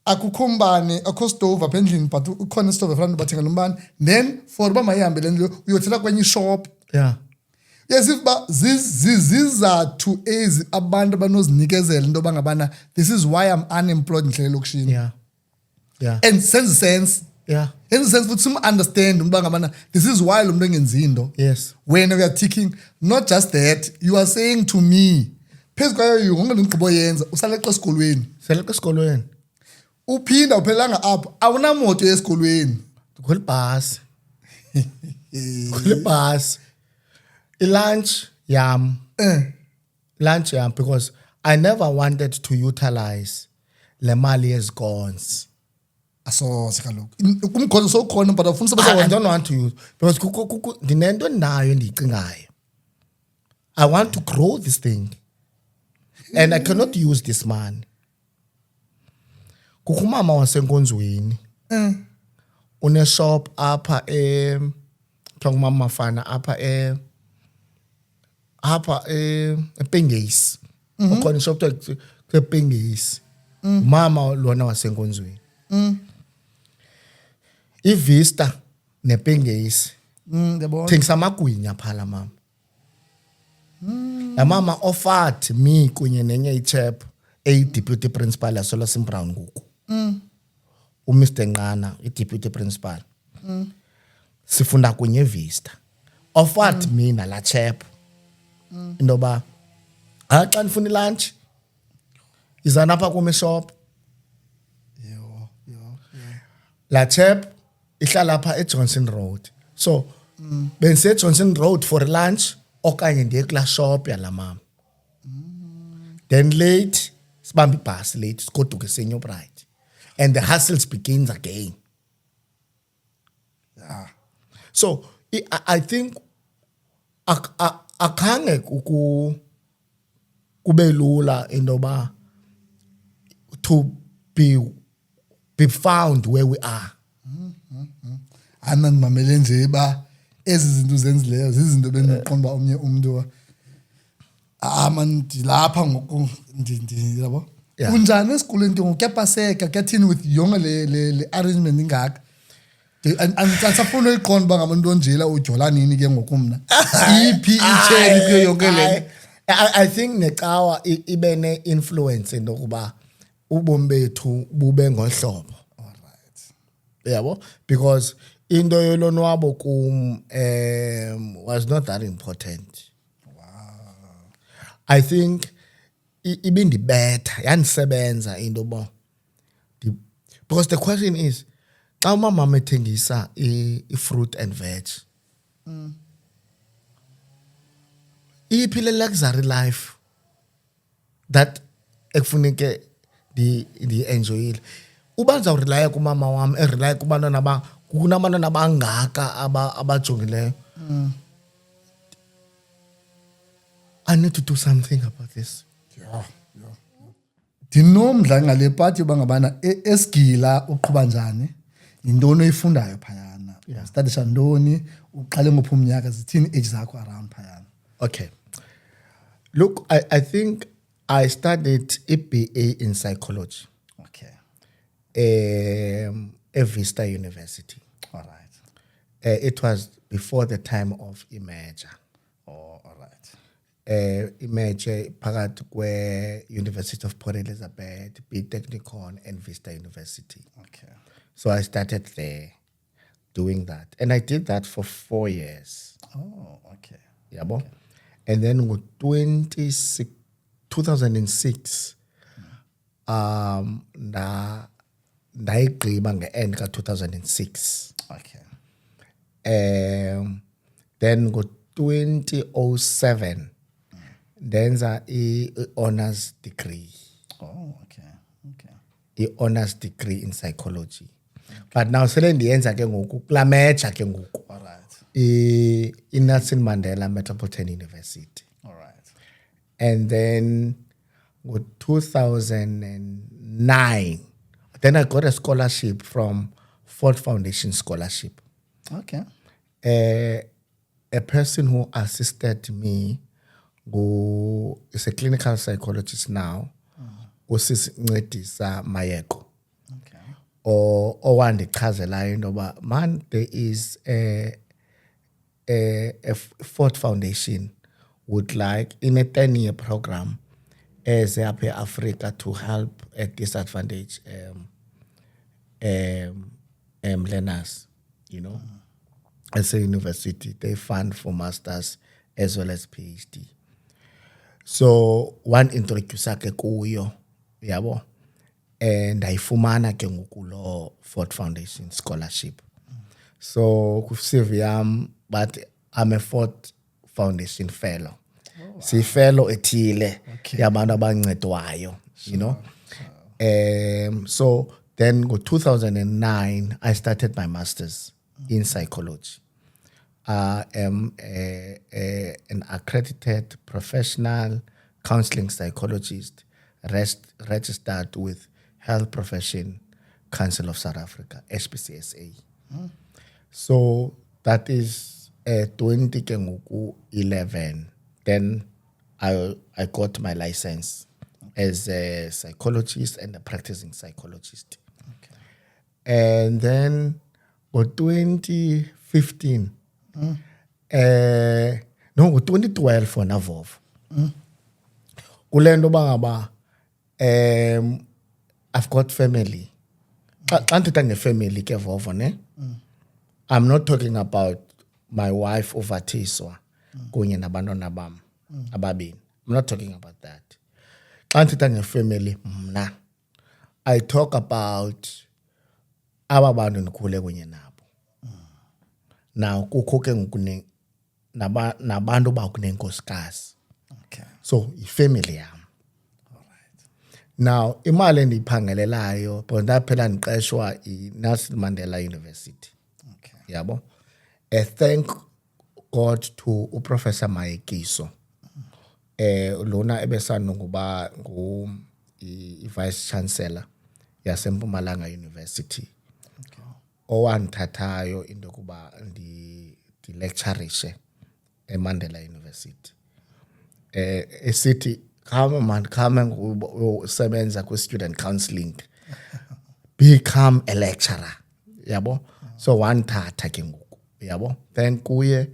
S1: akukho mbane akho stove apha endlini but ukhona istove efront bathenga lo mbane then for uba mayihambe le nto uyothela kwenye ishop yesiba zizathu ezi abantu abanozinikezela into bangabana this is why I'm unemployed ngihlele lokishini and sense sense futhi understand uba ngabana this is why lo muntu engenzi into
S2: yes
S1: when we are thinking not just that you are saying to me phezu kwayo yonke le nkqubo yenza usaleqa esikolweni uphinda uphelanga apho awunamoto esikolweni
S2: khona ibhasi lunch yam because I never wanted to utilize le mali yezicons
S1: asoze kaloku kumkhozo sokhona but afuna
S2: I don't want to use because ndinento nayo ndiyicingayo I want to grow this thing and I cannot use this money kukho umama wasenkonzweni une-shop apha kuthiwa ngumama Mafana apha ePengesi ukhona ishop kuthiwa ePengesi umama lona wasenkonzweni iVista nePengesi
S1: ndiyabona
S2: thengisa amagwinya phala mama la mama offered me kunye nenye ichap deputy principal yaSolomon Brown ngoku uMr Nqana i-deputy principal sifunda kunye eVista offered me nala chap indoba xa ndifuna lunch iza napha kum shop
S1: Yo.
S2: la chap ihlala lapha eJohnson Road so bense Johnson Road for lunch okanye ndiye kula shop yala mama then late sibamba ibus late sigoduke seNewbright and the hustles begins again.
S1: Yeah.
S2: So I think akhange kube lula indoba to be found where we are.
S1: Anandimamele nje ba ezi zinto zenzileyo zizinto beniqonda ba omnye umuntu man dilapha ngoku yabo.
S2: Yeah.
S1: Kunjani esikoleni ke ngokuyapaseka kuyathini with yonke le arrangement ingaka. Andisafuna uyiqonda ba ngabantu onjela ujola nini ke ngokumna. Iphi icheli kuyo yonke le.
S2: I think necawa ibe ne influence ndokuba ubomi bethu bube ngohlobo.
S1: All right.
S2: Yabo because into yolonwabo kum was not that important.
S1: Wow.
S2: I think ibindibetha yandisebenza into bo because the question is xa umama ethengisa i-fruit and veg iphile luxury life that ekufuneke di-enjoyile uba ndizawurelaya kumama wam erelaya kubantwana kunabantwana abangaka abajongileyo I need to do something about this.
S1: Yeah. Ndinomdla ngale party bangabana esigila uqhuba njani yintoni oyifundayo phayana studisha ntoni uqale ngophi umnyaka zithini age zakho around phayana.
S2: Okay. Look, I think I studied a BA in psychology
S1: Okay.
S2: at Vista University.
S1: All right.
S2: It was before the time of Imager.
S1: Oh, all right.
S2: Imager phakathi kwe University of Port Elizabeth, B Technikon and Vista University.
S1: Okay.
S2: So I started there doing that. And I did that for 4 years.
S1: Oh, okay.
S2: Yabo. Okay. And then with 2006 ndayigqiba nge-end ka-2006.
S1: Okay.
S2: Then ngo-2007 ndenza i-honors degree.
S1: Oh, okay. Okay.
S2: I-honors degree in psychology. But now sele ndiyenza ke ngoku kula major ke ngoku.
S1: All right.
S2: I-Nelson Mandela Metropolitan University.
S1: All right.
S2: And then ngo-2009 then I got a scholarship from Ford Foundation Scholarship.
S1: Okay.
S2: A person who assisted me who is a clinical psychologist now, uSisincedisa Mayeko.
S1: Okay.
S2: Or owandichazelayo intoba man, there is a Ford Foundation would like in a 10-year program as up here Africa to help at disadvantaged learners, you know. As a university, they fund for masters as well as PhD. So one introduce ke kuyo, yabo, and ayifumana ke ngoku lo Ford Foundation scholarship. So kuSiviam, but I'm a Ford Foundation fellow. Si fellow ethile yabantu abancedwayo, you know. So then go 2009 I started my masters in psychology. I am an accredited professional counseling psychologist registered with Health Profession Council of South Africa, HPCSA. So that is 2011. Then I got my license as a psychologist and a practicing psychologist.
S1: Okay.
S2: And then for 2015, no, 2012 for Navovo. Kulendo bangaba, I've got family. Family ke Vovo, ne? I'm not talking about my wife uVatiswa kunye nabantwana bam ababini. I'm not talking about that. xa ndithetha ngefamily mna I talk about aba bantu ndikhule kunye nabo. Now kukho ke ngoku nabantu bakunenkosikazi.
S1: Okay.
S2: So ifamily yam. Now imali endiyiphangelelayo because ndaphela ndiqeshwa iNelson Mandela University.
S1: Okay.
S2: Yabo. Thank God to uProfessor Mayekiso. Lona ebesanongoba i-Vice Chancellor yaseMpumalanga University.
S1: Okay.
S2: Owandithathayo into yokuba ndilecturishe eMandela University. Esithi come usebenza ku-student counselling. Become a lecturer. Yabo. So wandithatha ke ngoku. Yabo. Then kuye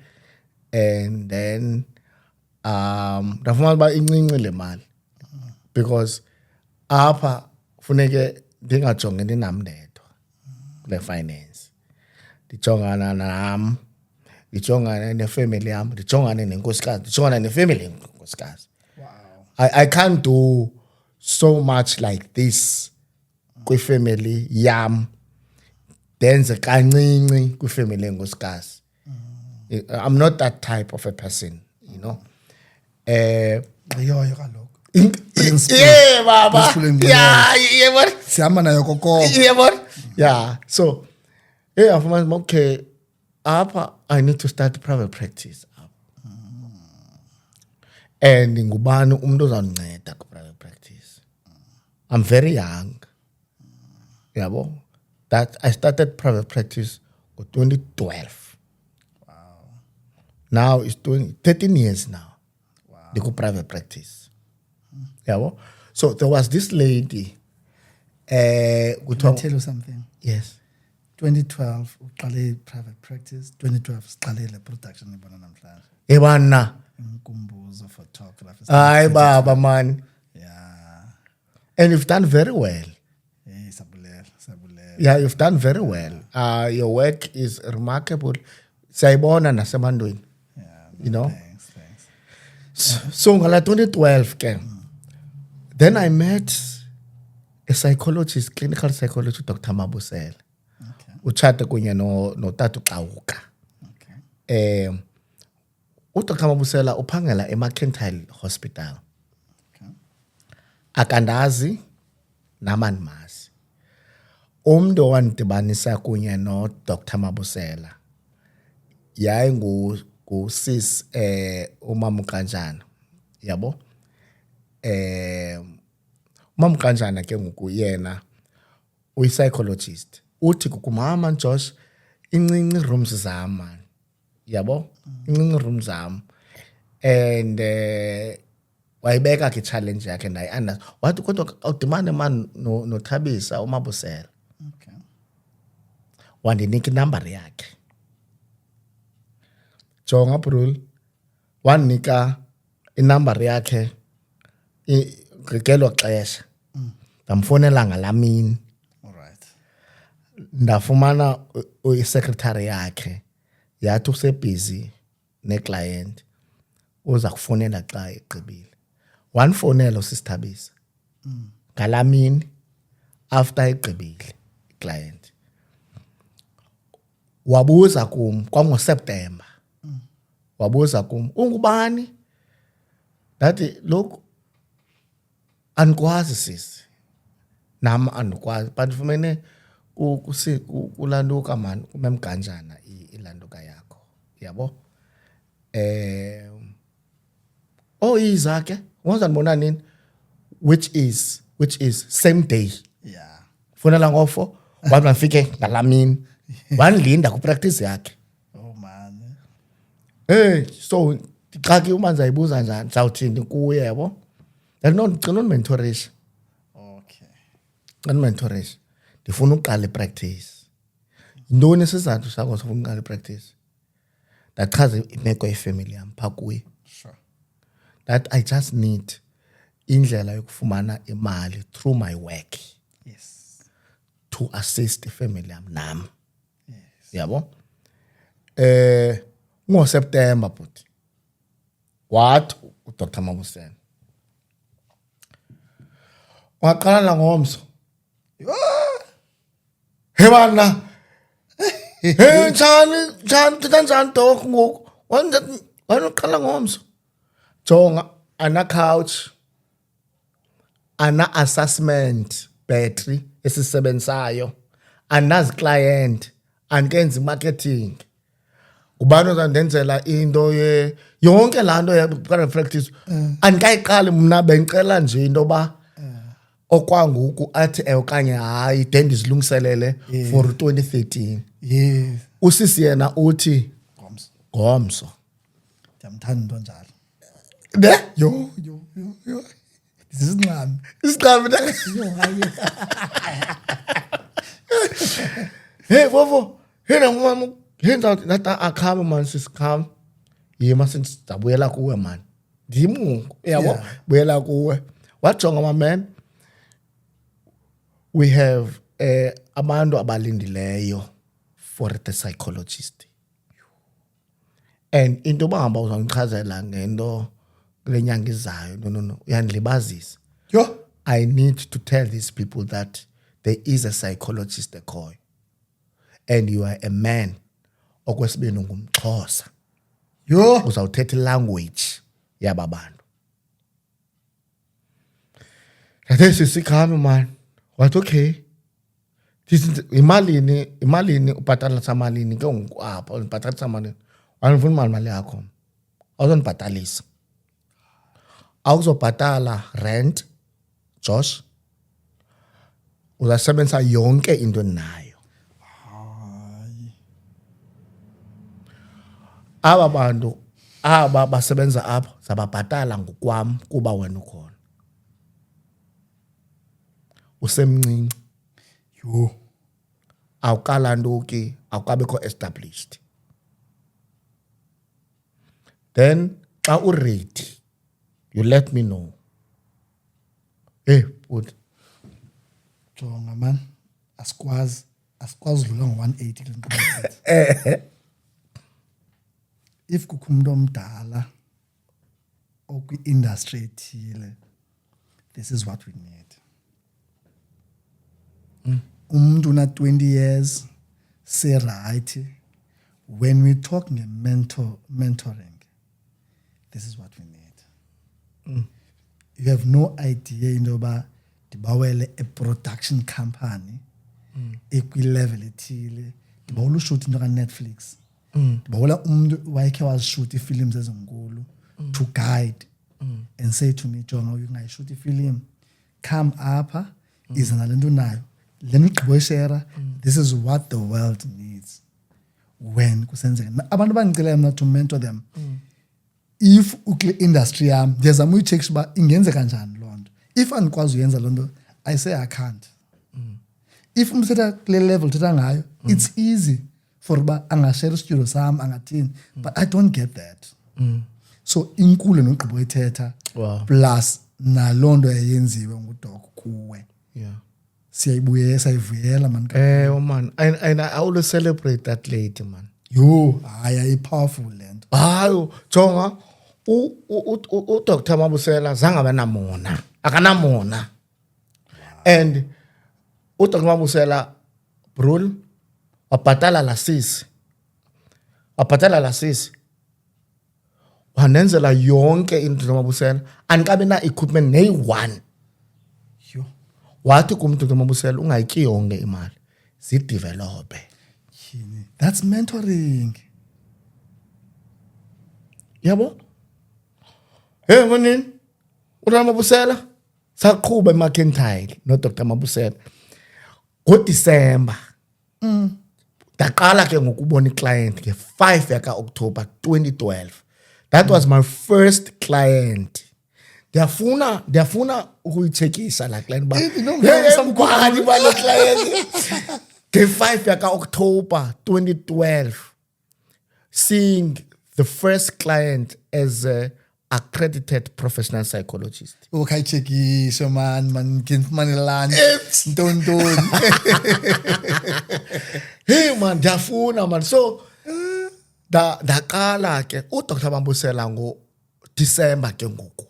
S2: and then ndafumana uba incinci le mali because apha funeke ndingajongeni nam ndedwa kule finance. Ndijongana nam, ndijongana nefamily yam, ndijongane nenkosikazi, ndijongana nefamily yenkosikazi.
S1: Wow.
S2: I can't do so much like this kwifamily yam ndenze kancinci kwifamily yenkosikazi. I'm not that type of a person, you know.
S1: Ayoyo kaloku.
S2: Yeah, baba. Yeah, yeah, but
S1: Sihamba nayo kokoko.
S2: yeah, but yeah. So, yeah, I'm okay. I need to start private practice. And ngubani umuntu ozandinceda ku-private practice. I'm very young. Yabo. That I started private practice in 2012.
S1: Wow.
S2: Now it's doing 13 years now.
S1: Wow.
S2: They go private practice. Yabo. So there was this lady.
S1: Can I tell you something?
S2: Yes.
S1: 2012 uqale private practice. 2012 siqalile production ibona namhlanje.
S2: Ebana.
S1: Umkumbuzo photographer.
S2: Ay baba man.
S1: Yeah.
S2: And you've done very well.
S1: Hey, sabulela.
S2: Yeah, you've done very well. Your work is remarkable. Sayibona nasemandweni.
S1: Yeah.
S2: You know?
S1: Thanks.
S2: So ngala 2012 ke. Then I met a psychologist, clinical psychologist, Dr. Mabusela.
S1: Okay.
S2: Uchata kunye no Tatu Xawuka.
S1: Okay.
S2: Dr. Mabusela uphangela eMercantile Hospital.
S1: Okay.
S2: Akandazi namandimazi. Umntu owandidibanisa kunye no Dr. Mabusela yayi sis uMama Kanjana. Yabo. UMama Kanjana ke ngoku yena uyi-psychologist. Uthi kukumama Josh incinci rooms zam man. Yabo? Incinci rooms zam. And wayibeka ke challenge yakhe ndayi-understand. Wathi kodwa awudimane man noThabisa uMabusela.
S1: Okay.
S2: Wandinika inumber yakhe. Jonga Brul. Wandinika inumber yakhe ngelo xesha. Ndamfonela ngalamini.
S1: All right.
S2: Ndafumana i-secretary yakhe. Yathi usebusy ne-client. Uza kufonela xa egqibile. Wanfonela usisithabisa. Ngalamini after egqibile i-client. Wabuza kum kwangoSeptember. Wabuza kum ungubani? Ndathi look andikwazi sisi. Nam andikwazi but fumene kulanduka man kumemganjana ilanduka yakho. Yabo? Iza ke wazandibona nini which is same day.
S1: Yeah.
S2: Fonela ngo4 wathi mfike ngalamini. Wandilinda ku practice yakhe.
S1: Oh man.
S2: So xa ke umanzi ayibuza njani zawuthini kuye yabo. Ngicela undimentorishe.
S1: Okay.
S2: Undimentorishe. Ndifuna uqala ipractice. Yintoni isizathu sakho sofuna uqala ipractice? Ndachaza imeko yefamily yam phaa kuye.
S1: Sure.
S2: That I just need indlela yokufumana imali through my work.
S1: Yes.
S2: To assist the family yam nam.
S1: Yes.
S2: Yabo? ngoSeptember but what uDr Mabusela Waqala la ngomso. Hey bana. Hey njani dog ngoku. Wena uqala ngomso. Jonga ana couch. Ana assessment battery esisebenzayo. Anazi client, angenzi marketing. Ubani ozandenzela into yonke laa nto ya practice andikayiqali mna bengicela nje into yoba okwangoku athi okanye hayi de ndizilungiselele for 2013.
S1: Yes.
S2: Usisi yena uthi ngomso
S1: Ndiyamthanda into njalo.
S2: ne
S1: Yo. Isincami.
S2: isiqambi hey vovô hey na hey ndata akhama man sisikhama yima sindabuyela kuwe man ndimungu yabo buyela kuwe wajonga my man we have abantu abalindileyo for the psychologist and into bahamba uzangichazela ngento kule nyanga izayo no uyandilibazisa.
S1: Yo.
S2: I need to tell these people that there is a psychologist ekhoyo and you are a man okwesibini ngumXhosa.
S1: Yo.
S2: Uzawuthetha language yaba bantu. Yathe sisikhame man. Wathi okay. Imalini ubhatala samalini ke ngoku apha ubhatala samalini. Awufuni imali yakho. Awuzonibhatalisa. Awuzobhatala rent Josh. Uzasebenzisa yonke into nayo. Aba bantu aba basebenza apha zababhatala ngokwam kuba wena ukhona. Usemncinci.
S1: Yo.
S2: Awukalanduki awukabekho established. Then xa uready you let me know. Hey bud.
S1: Jonga man. Asikwazi dlula ngo-180 kule nkqubo. If kukho umuntu omdala okwi-industry ethile, this is what we need. Umuntu una 20 years say right. When we talk mentoring, this is what we need. You have no idea into yoba ndibawele a production company ekwi-level ethile, ndibawela ushuta into kaNetflix, ndibawela umuntu wayekhe wazishuta iifilms ezinkulu to guide and say to me, Jonga, ungayishuta ifilm, come apha, iza nale nto nayo, le migqibo eshera, this is what the world needs when kusenzeka. Abantu bangicela mna to mentor them. If ukule industry yam ndiyazama uyicheck uba ingenzeka njani loo nto. If andikwazi uyenza loo nto, I say I can't. If umntu uthetha kule level uthetha ngayo, it's easy for uba angashare istudio sam angathini, but I don't get that. So inkulu nogqibo ethetha plus naloo nto yayenziwe ngudok kuwe.
S2: Yeah.
S1: Siyayivuyela man.
S2: Man, and I always celebrate that lady, man.
S1: Yo, hayi powerful lento.
S2: Hayo, Jonga, Dr. Mabusela zange abenamona. Akanamona. And Dr. Mabusela Brul wabhatala la sisi. Wanenzela yonke into Dr. Mabusela. Andikabe na equipment neyi-1.
S1: Yo.
S2: Wathi kumntu Dr. Mabusela ungayityi yonke imali. Zidevelope.
S1: That's mentoring.
S2: Yabo? Hey manini. Dr. Mabusela saqhuba eMarcantile no Dr. Mabusela. NgoDisemba. Ndaqala ke ngokubona iclient ke 5 yaka October 2012. That was my first client. Ndiyafuna ukuyichekisa la client ba. Samkwani ba lo client. Ke 5 yaka October 2012. Seeing the first client as a accredited professional psychologist.
S1: Okay, chekisho man kinfumane lunch. Ntoni.
S2: Hey man, ndiyafuna man. So ndaqala ke uDr. Mabusela ngoDisemba ke ngoku.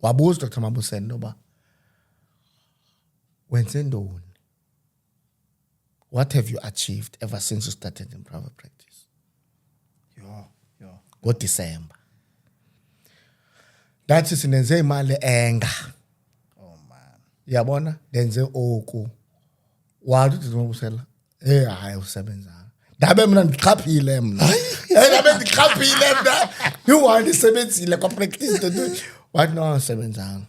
S2: Wabuza uDr. Mabusela noba wenze ntoni? What have you achieved ever since you started in private practice?
S1: Yo.
S2: NgoDisemba. Ndathi sinenze imali enga.
S1: Oh man.
S2: Yabona? Ndenze oku. Wathi ndizobusela. Hayi usebenzanga. Ndabe mina ndiqhaphile mna. Ndabe ndiqhaphile mna. You isebenzile kwa practice. Wathi no usebenzanga.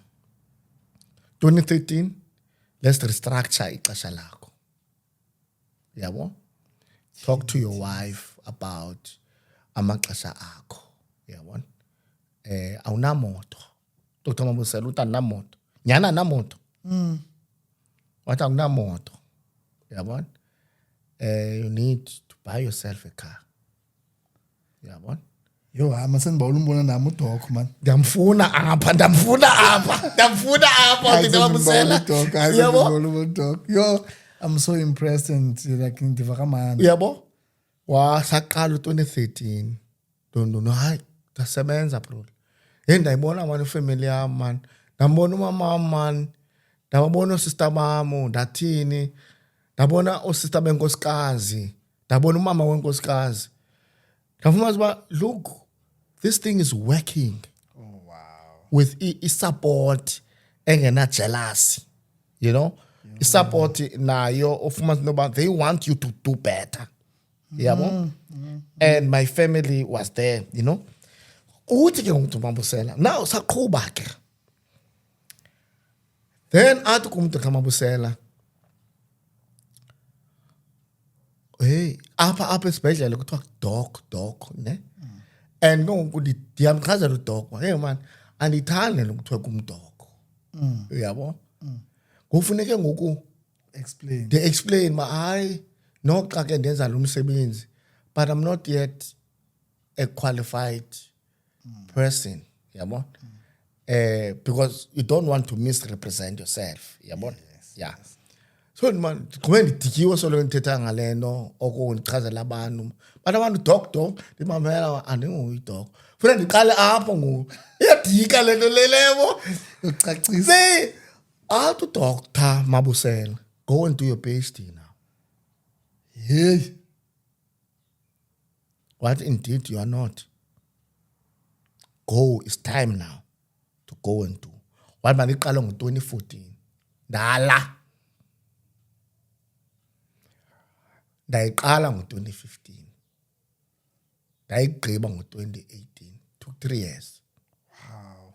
S2: 2013, let's restructure ixesha lakho. Yabo? Talk to your wife about amaxesha akho. Yabona? Awunamoto. Dr. Mabusela uthi andinamoto. Nyana anamoto. Wathi akunamoto. Yabona? You need to buy yourself a car. Yabona?
S1: Yo, masengibawula umbona nami udok man.
S2: Ndamfuna apha. Dr. Mabusela.
S1: Yabo? Yo, I'm so impressed and like ndiva kamandi.
S2: Yabo? Wasaqala 2013. No, hayi, ndasebenza bro. Ndayibona man ifamily yami man. Ndabona umama man. Ndabona usister bami, ndathini. Ndabona usister benkosikazi. Ndabona umama wenkosikazi. Ndafuna uba look, this thing is working.
S1: Oh wow.
S2: With support engena jealousy. You know? Support nayo ufuma noba they want you to do better. Yabo? And my family was there, you know? Uthi ke umuntu Mabusela. Now saqhuba ke. Then athi kumuntu Mabusela. Hey, apha esibhedlela kuthiwa doc, ne? And ngoku ndiyamchazela udoc, hey man, andithandi lokuthiwa kumdoc. Uyabo? Kufuneke ngoku
S1: Explain.
S2: they explain hayi noxa ke ndenza lo msebenzi, but I'm not yet a qualified person, yabo? Because you don't want to misrepresent yourself, yabo? Yeah. So man, kube ndidikiwe solo ndithetha ngaleno okundichazela abantu. But abantu doctor, ndimamela andinguyidoc. Funa ndiqale apho ngoku. Iyadika lento lelebo.
S1: Ucacisa.
S2: Say, to Dr. Mabusela, go and do your PhD now.
S1: Hey.
S2: What indeed you are not. Go, it's time now to go and do. What man iqala ngo-2014. Ndayiqala ngo-2015. Ndayigqiba ngo-2018. Took 3 years.
S1: Wow.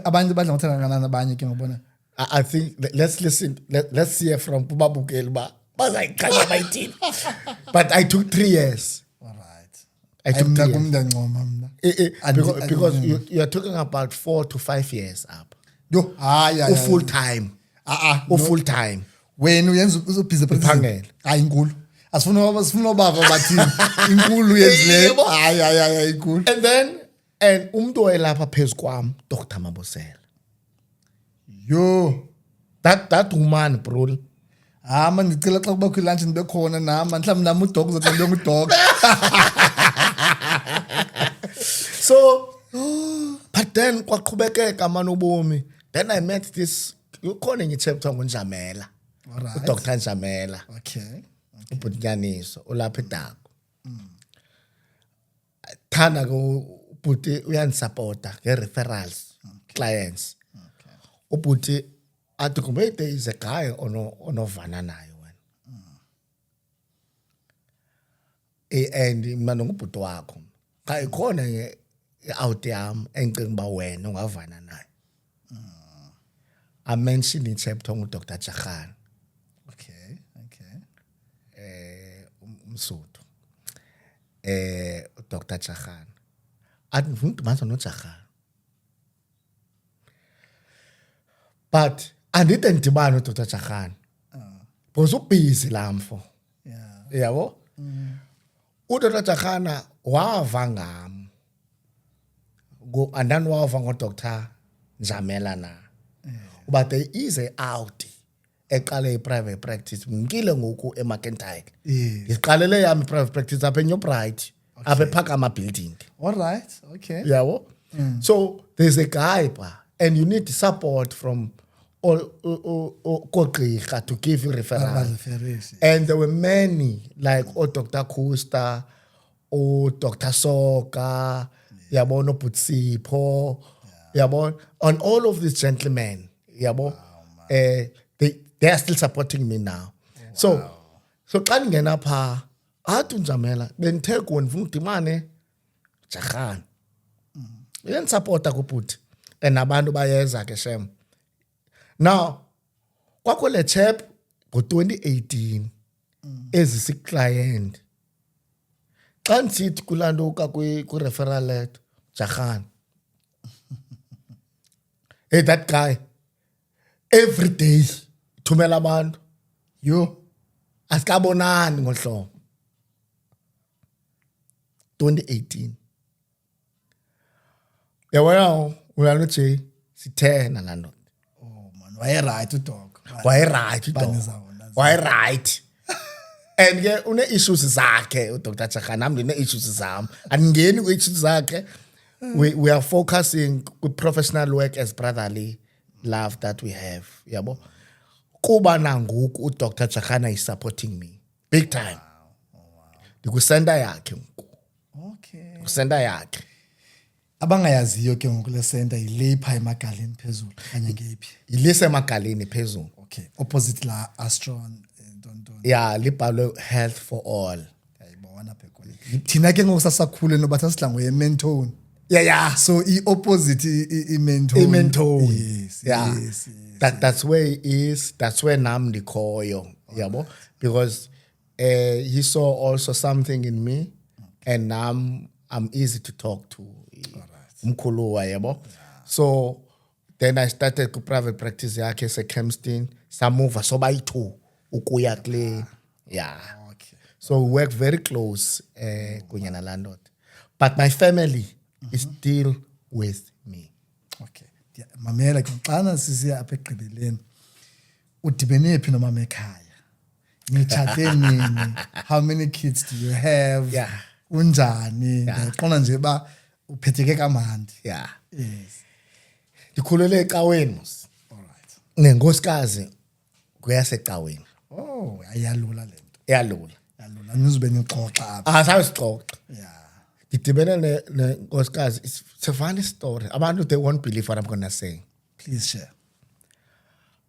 S1: Abanye badla ngothenga kanani abanye ke ngibona.
S2: I think let's listen. Let's hear from Pubabukeli ba. Bazayiqala bayithini. But I took 3 years.
S1: All right.
S2: I took 3 years.
S1: Mna.
S2: Because you are talking about 4 to 5 years up.
S1: Yo, yeah.
S2: Full time. Full time.
S1: Wena uyenza uzobhiza
S2: Uphangela.
S1: Hayi inkulu. Asifuna obava bathini. Inkulu yenzileyo. Hayi inkulu.
S2: And umuntu oyelapha phezu kwami Dr. Mabusela.
S1: Yo,
S2: That woman bro.
S1: man ngicela xa kuba lunch ndibe khona nami mhlawumbe nami udok uzothi ngiyongudok.
S2: So but then kwaqhubekeka man ubomi. Then I met this ukhona enye chapter ngoNjamela.
S1: All right.
S2: uDr. Njamela.
S1: Okay.
S2: Ubhutyaniso ulapha eDaku. Thana ko ubhuti uyanisupporta nge-referrals, clients. Ubhuti athi kumbe there is a guy onovana naye wena. And mina ngubhuti wakho. Xa ikhona i-out yam engicinga uba wena ungavana naye. I mentioned in chapter nguDr. Jagan.
S1: Okay.
S2: Umsuthu. Dr. Jagan. Athi ngifuna ukudibanisa noJagan. But andide ndibane uDr. Jagan. Because ubusy lamfo.
S1: Yeah.
S2: Yabo? uDr. Jagan wava ngam. Go and then wava ngoDr. Njamela na. But there is a out eqale private practice ngile ngoku eMarkentile. Ngiqalele yami private practice apha eNewbright, apha ePhakama building.
S1: All right. Okay.
S2: Yabo? So there's a guy pa, and you need support from koogqirha to give you referral.
S1: Abareferees.
S2: And there were many, like Dr. Kusta, Dr. Soka, yabona Putsipo, yabona, and all of these gentlemen, yabona, they are still supporting me now. So xa ndingena phaa, athi uNjamela, bendithe kuwe ndifuna udimane, Jarhan. Uyandisapota kubhuti. And abantu bayeza ke shem. Now, kwakho le chap ngo-2018 ezisi-client. Xa ndisithi kulanduka kwi-referral letter, Jarhan. Hey, that guy, every day, thumela abantu.
S1: Yo,
S2: Asikabonani ngohlobo. 2018. Yabona ulalo J sithe nalando.
S1: oh man, why right dog?
S2: Why right
S1: Bani
S2: dog?
S1: zawo,
S2: Why right? And ke une issues zakhe uDr. Jarhan, nami ndine issues zami. Andingeni ku issues zakhe. We are focusing with professional work as brotherly love that we have. Yabo. Kuba nangoku uDr. Jarhan is supporting me big time. Ndikusenda yakhe.
S1: Okay.
S2: Kusenda yakhe.
S1: Abangayaziyo ke ngoku le center yilepha emagaleni phezulu kanye ngephi.
S2: Ilise emagaleni phezulu.
S1: Okay, opposite la Astron Tonton.
S2: Yeah, libhalwe health for all.
S1: Ayibona apha khona. Thina ke ngoku sasakhule noba sasidlango ye-Mentone.
S2: Yeah.
S1: So i-opposite i-Mentone.
S2: I-Mentone.
S1: Yes,
S2: Yeah.
S1: yes.
S2: That's where it is. That's where nam ndikhoyo. Yabo. Because he saw also something in me, and I'm easy to talk to. Mkhuluwa, yabo. So then I started ku private practice yakhe se-Kempston. Samuva so bayi-2 ukuya kule. Yeah.
S1: Okay.
S2: So we work very close kunye na landlord. But my family is still with me.
S1: Okay. Mamela ke xana sisiya apha egqibeleni. Udibene phi nomama ekhaya? Nitshate nini? How many kids do you have?
S2: Yeah.
S1: Unjani? Ndiqonda nje ba uphetheke kamandi.
S2: Yeah.
S1: Yes.
S2: Ndikhulele ecaweni mos.
S1: All right.
S2: Nenkosikazi kuyasecaweni.
S1: Oh, ayalula lento.
S2: Iyalula.
S1: Yalula nizobe nixoxa apha.
S2: Sabe sixoxa.
S1: Yeah.
S2: Ngidibene nenkosikazi. It's a funny story. Abantu, they won't believe what I'm going to say.
S1: Please share.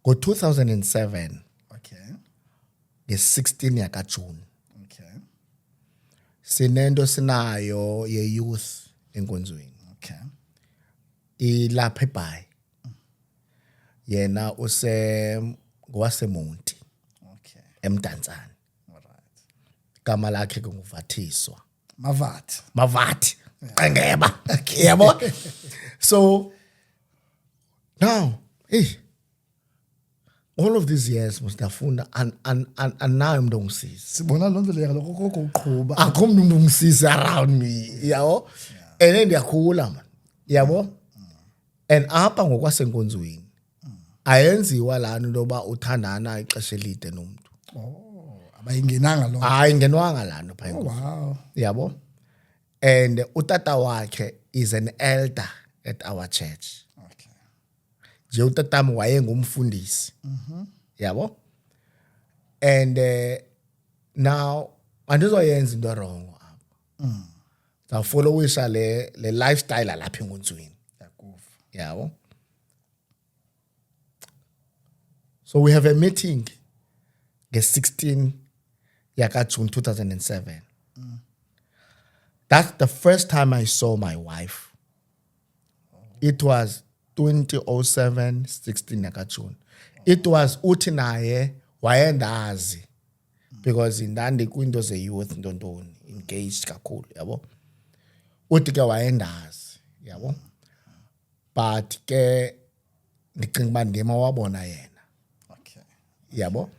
S2: Ngo-2007,
S1: Okay.
S2: nge-16 yakaJune,
S1: Okay.
S2: sinento sinayo ye-youth enkonzweni.
S1: Okay.
S2: Ilapha eBhayi. Yena ngowaseMonti,
S1: Okay.
S2: eMdantsane.
S1: All right.
S2: Igama lakhe ke nguVathiswa.
S1: Mavathi.
S2: Qengeba. Yabo. So now, all of these years must ndafunda and now umuntu ongisiza.
S1: Sibona lonto leyo lokho uqhuba.
S2: Akho umuntu ongisiza around me, yabo. And ndiyakhula man. Yabo. And apha ngokwasenkonzweni ayenziwa lana ndoba uthandana ixesha elide nomuntu.
S1: Oh, abayingenanga lo.
S2: Hayi ngenwanga lana pha.
S1: Wow.
S2: Yabo. And utata wakhe is an elder at our church.
S1: Okay.
S2: Je utatam wayengumfundisi. Yabo. And now andizoyenza into wrong apha. Safollowisha le lifestyle lapha enkonzweni.
S1: Yakufa.
S2: Yabo. So we have a meeting nge-16 yakaJune 2007. That's the first time I saw my wife. It was 2007, 16 yakaJune. It was uthi naye wayendazi because indandi kwinto ze-youth ntontoni engaged kakhulu, yabo. Uthi ke wayendazi, yabo. But ke ndicinga uba ndim wabona yena.
S1: Okay.
S2: Yabo.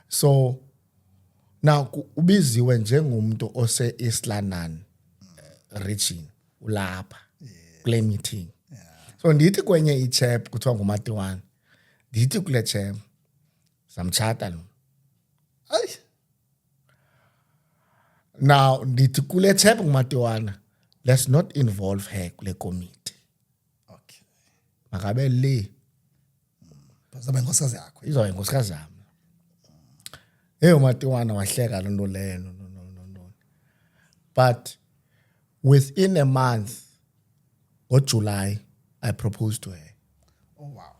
S2: So now ubiziwe njengomuntu ose-East London region ulapha kule meeting. So ndithi kwenye ichap kuthiwa nguMatiwana. Ndithi kule chap samtshata lo.
S1: Ay.
S2: Now ndithi kule chap nguMatiwana, let's not involve her kule committee.
S1: Okay.
S2: Makabe le.
S1: Zabe inkosikazi yakho.
S2: izoba inkosikazi yami. Matiwana wahleka lo nto leyo no. But within a month, or July, I proposed to her.
S1: Oh wow.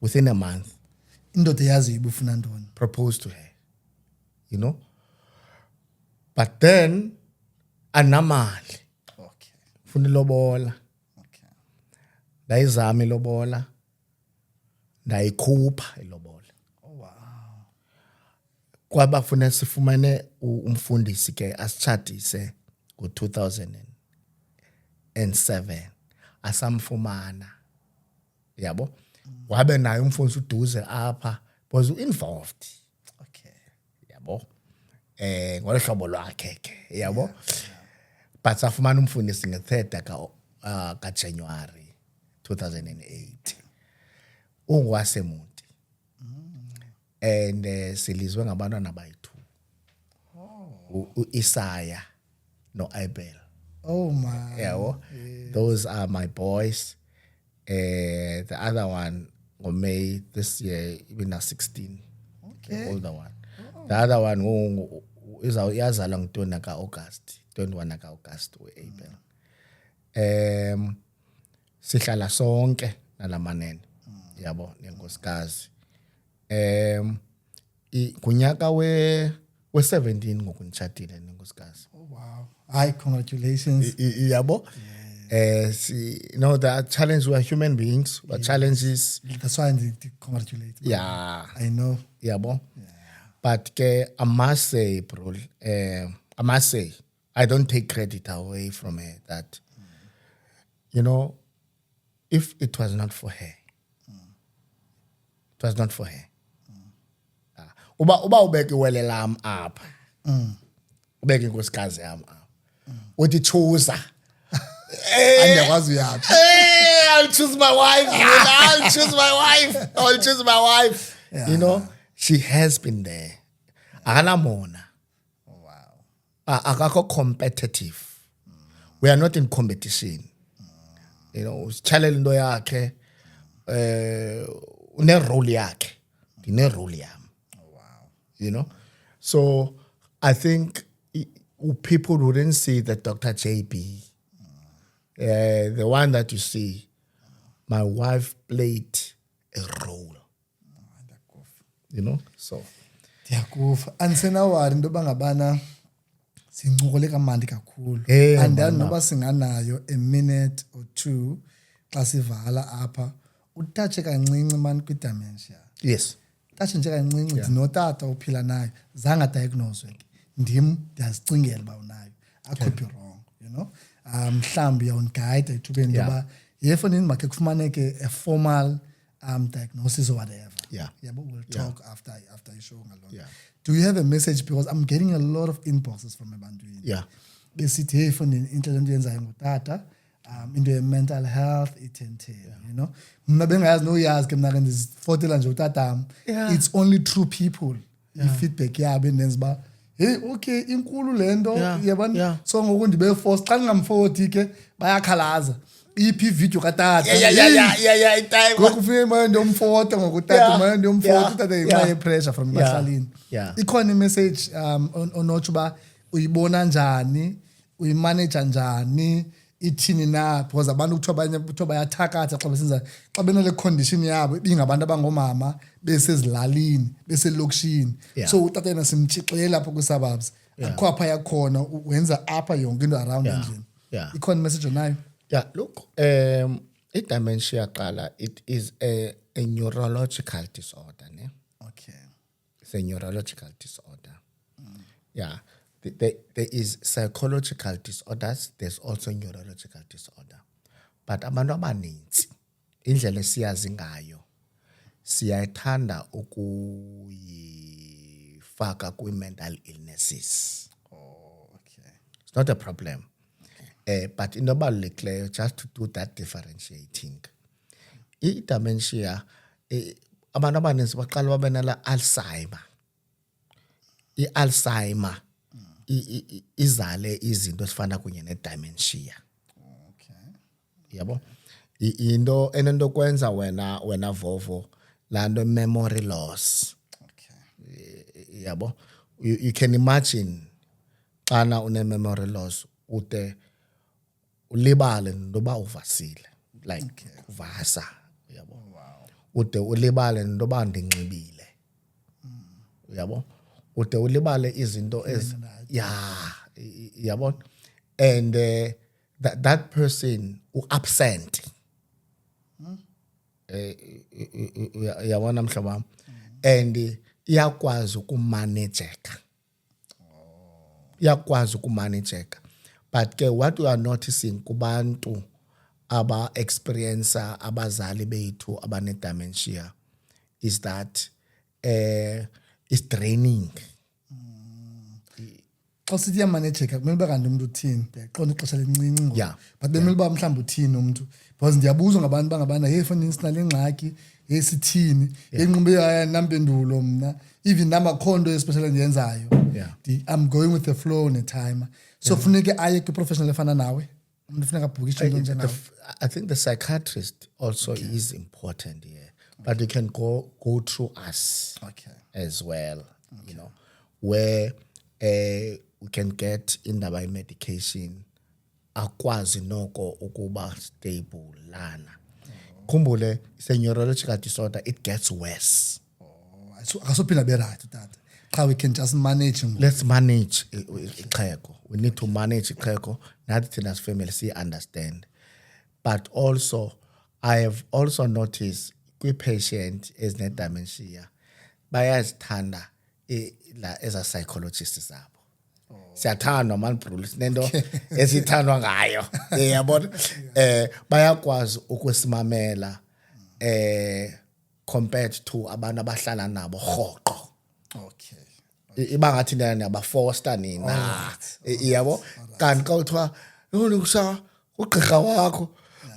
S2: Within a month,
S1: Indoda eyazi ibufuna ntoni.
S2: proposed to her. You know? But then, anamali.
S1: Okay.
S2: Funa ilobola.
S1: Okay.
S2: Ndayizama ilobola. Ndayikhupha ilobola.
S1: Oh wow.
S2: Kwaba funa sifumane umfundisi ke asitshadise ngo-2007. Asamfumana. Yabo? Wabe naye umfundisi uduze apha. Was involved.
S1: Okay.
S2: Yabo? Ngolo hlobo lwakhe ke. Yabo? But safumana umfundisi nge-3rd ka January 2008. Ungwasemuti. And silizwe ngabantwana abayi-2. Isaya no Abel.
S1: Oh my.
S2: Yabo? Those are my boys. The other one on May this year, even at 16.
S1: Okay.
S2: The older one. The other one is yazalwa ngo-20 ka-August. 21 ka-August we-April. Sihlala sonke nalamanene. Yabo, nenkosikazi. Kunyaka we-17 ngoku nditshadile nenkosikazi.
S1: Oh wow. Hi, congratulations.
S2: Yabo? The challenge, we are human beings. But challenges.
S1: That's why I congratulate.
S2: Yeah.
S1: I know.
S2: Yabo? Yeah. But I must say, bro, I don't take credit away from her that, if it was not for her, it was not for her. Uba ubeke wele lam apha. Ubeke inkosikazi yam apha. Uthi choose.
S1: Andiyakwazi uyaphi.
S2: I'll choose my wife. I'll choose my wife.
S1: Yeah.
S2: She has been there. Akanamona.
S1: Oh wow.
S2: Akakho competitive. We are not in competition. Challenge into yakhe. Une role yakhe. Ndine role yam.
S1: Oh wow.
S2: So I think people wouldn't see the Dr. JB. The one that you see, my wife played a role. So.
S1: Ndiyakuva. Andisenawari into bangabana sincokole kamandi kakhulu. Andani noba singanayo a minute or two xa sivala apha. Utache kancinci man kwi-dementia.
S2: Yes.
S1: Tache nje kancinci ndinotata uphila nayo. Zanga diagnosed ke. Ndim ndiyazicingela ba unayo. I could be wrong, mhlambi yawundiguide ethubeni ngoba yefonini makhe kufumaneke a formal diagnosis or whatever.
S2: Yeah.
S1: But we'll talk after you show ngalona.
S2: Yeah.
S1: Do you have a message, because I'm getting a lot of inboxes from ebantwini.
S2: Yeah.
S1: Besithi hey fonini into lento yenzayo ngutata into ye mental health ithenthele, Mna bengayazi noyazi ke mna ke ndizifotela nje utata. It's only true people. I-feedback yabo endenza ba hey okay inkulu lento yabani so ngoku ndibe force xa ngingamfoti ke bayakhalaza iphi video katata
S2: Yeah, time.
S1: ngoku ufike manje ndomfoto ngokutata manje ndomfoto utata yenxa pressure from bahlalini. Ikhona i-message onotsho ba uyibona njani, uyimanage njani, ithini na, because abantu kuthiwa bayathakatha xa benale condition yabo ibingabantu abangomama besezilalini beselokishini. So utata yena simtshixela apha kwi-suburbs akho apha yakhona wenza apha yonke into around endlini. Ikhona message onayo?
S2: Yeah, look, dementia qala, it is a neurological disorder, ne?
S1: Okay.
S2: It's a neurological disorder. Yeah. There is psychological disorders, there's also neurological disorder. But abantu abaninzi indlela siyazi ngayo siyathanda ukuyifaka kwi-mental illnesses.
S1: Oh, okay.
S2: It's not a problem. But in the just to do that differentiating. I-dementia, abantu abaninzi baqala babe nala Alzheimer. I-Alzheimer izale izinto esifana kunye ne-dementia.
S1: Okay.
S2: Yabo? Into enento kwenza wena Vovo, lando memory loss.
S1: Okay.
S2: Yabo. You can imagine xana une memory loss ude ulibale ndoba uvasile, like uvasa, yabo. Ude ulibale ndoba ndinxibile. Yabo. Ude ulibale izinto yabo. And that person absent. Yabona mhlobo wami. And iyakwazi ukumanageka. Iyakwazi ukumanageka. But ke what we are noticing kubantu aba experience abazali bethu abane dementia is that it's draining.
S1: Xa sithi iyamanageka kumele uba kanti umuntu uthini, ndiyaqonda ixesha elincinci ngoku.
S2: Yeah.
S1: But bemele uba mhlawumbi uthini umuntu, because ndiyabuzwa ngabantu bangabana, hey for instance nale ngxaki, hey sithini, yenqumbe nampendulo mna, even namakhondo especially ndiyenzayo. I'm going with the flow netime. So funeke aye kwi-professional efana nawe. Umuntu funeka abhukishe into njengawe.
S2: I think the psychiatrist also is important here. But you can go through us as well, you know, where we can get indaba medication akwazi noko ukuba stable lana. Khumbule, it's a neurological disorder, it gets worse.
S1: So akasophinda be right tata. How we can just manage.
S2: Let's manage iqheko. We need to manage iqheko. Nathi as family see understand. But also, I have also noticed patient is ne dementia bayazithanda as a psychologist zabo. Siyathandwa manibhulu sinento esithandwa ngayo. Yabona bayakwazi ukwesimamela compared to abantu abahlala nabo rhoqo.
S1: Okay.
S2: Ibangathi nina abafoster nina. Yabo kanti xa uthiwa ngikusa ugqirha wakho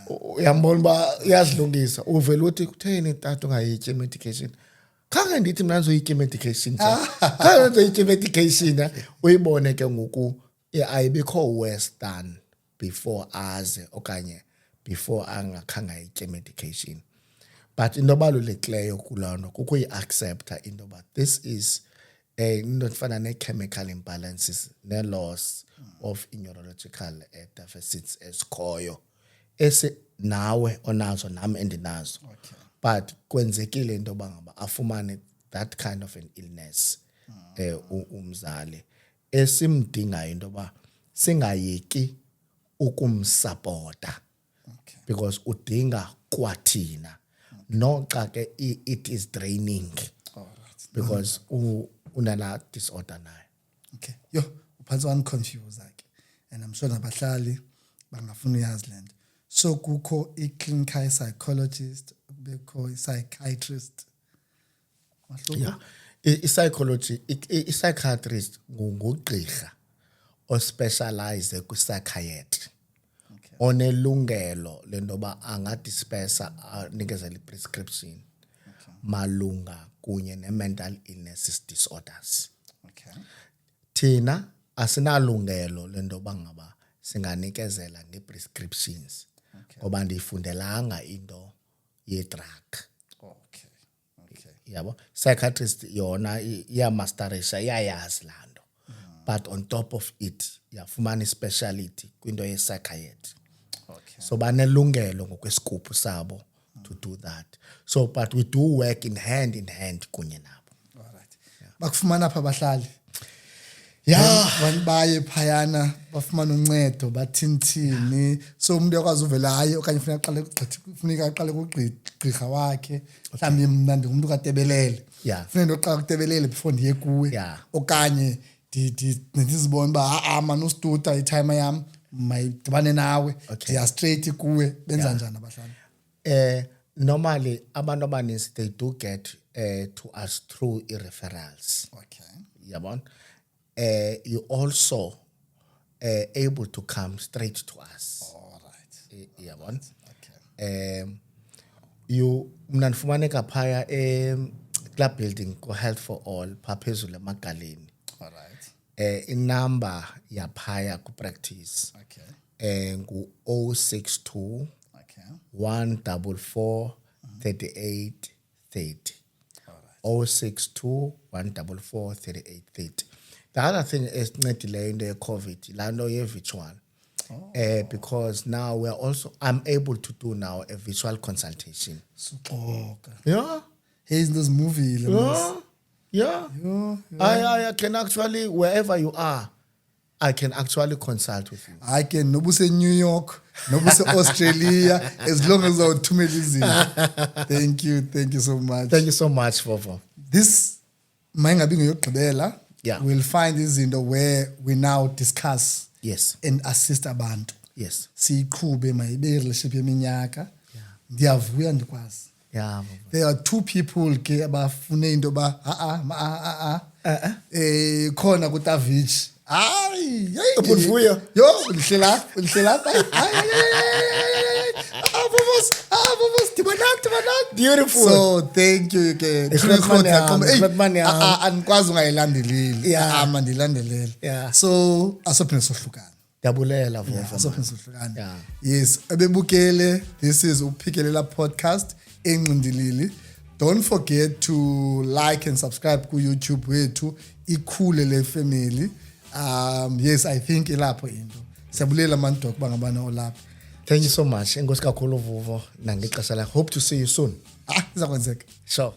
S2: uyambona ba iyazilungisa uvela uthi kutheni tata ungayityi medication. Khange ndithi mina ngizoyitya medication nje. Khange ngizoyitya medication uyibone ke ngoku ayibikho worse than before aze okanye before angakhange ayitye medication. But into ebalulekileyo kulona kukuyi-accepta into yoba this is into efana ne-chemical imbalances ne-loss of neurological deficits esikhoyo nawe onazo nami endinazo. But kwenzekile into yoba ngaba afumane that kind of an illness umzali esimdingayo into yoba singayeki ukumsupporta because udinga kwathina noxa ke it is draining because unala disorder nayo.
S1: Okay. Yo, uphansi confused like. And I'm sure nabahlali bangafuna uyazi lento. So kukho i-clinical psychologist, bekho i-psychiatrist.
S2: Yeah. I-psychology, i-psychiatrist ngugqirha ospecialize ku-psychiatry. Onelungelo lento ba angadispensa nikezela i-prescription malunga kunye ne-mental illnesses disorders. Thina asinalungelo lento ba ngaba singanikezela nge-prescriptions ngoba ndiyifundelanga into ye-drug. Yabo psychiatrist yona iyamasterisha iyayazi lando. But on top of it yafumana speciality kwinto ye-psychiatry. So banelungelo ngokwescope sabo to do that. So but we do work in hand kunye nabo.
S1: Alright. Bakufumana apha abahlali.
S2: Yeah,
S1: baye phayana bafumana uncedo bathini. So umuntu yakwazi uvela hayi okanye funeka aqale kugqirha wakhe. Mhlawumbi mna ndingumuntu kaTebelele. Funeka ndoqala kuTebelele before ndiye kuwe. Okanye ndizibona ba man uStuta itime yam mayidibane nawe. Ndiya straight kuwe benza njani abahlali?
S2: Normally abantu abaninzi they do get to us through referrals. Yabona. You also able to come straight to us.
S1: All right.
S2: Yabona. You mna nifumaneka phaya club building ko Health for All phaphezulu emagaleni.
S1: All right.
S2: Inumber yaphaya ku practice. Ngu 062 144 38 3830. 062 144 3830. The other thing is ncedileyo into ye-COVID, laa nto ye-virtual. Because now I'm able to do now a virtual consultation.
S1: Suxoka.
S2: Yeah.
S1: Here's this movie.
S2: Yeah. I can actually, wherever you are, I can actually consult with you.
S1: I can nobuse New York, nobuse Australia, as long as I'll Thank you so much.
S2: Thank you so much, Vovo.
S1: This mayingabi ngeyokugqibela.
S2: Yeah.
S1: We'll find izinto where we now discuss
S2: Yes.
S1: and assist abantu.
S2: Yes.
S1: Siyiqhube mayibe relationship yeminyaka. Ndiyavuya ndikwazi.
S2: Yeah.
S1: There are two people ke abafune into ba khona ku Tavich. Hayi,
S2: Ubunvuyo.
S1: Yo, ulihlela.
S2: Beautiful.
S1: So thank you ke.
S2: It's not money.
S1: Anikwazi ungayilandeleli.
S2: Yeah.
S1: Mandilandelele.
S2: Yeah.
S1: So asophinde sohlukana.
S2: Ndiyabulela, Vovo.
S1: Asophinde sohlukana.
S2: Yeah.
S1: Yes, ebebukele. This is uphikelela podcast enqindilili. Don't forget to like and subscribe ku YouTube wethu Ikhulele Family. Yes, I think ilapho into. Siyabulela mandoku bangabana olapha.
S2: Thank you so much. Enkosi kakhulu, Vovo. Nangexesha lakho. Hope to see you soon.
S1: Izakwenzeka.
S2: Sure.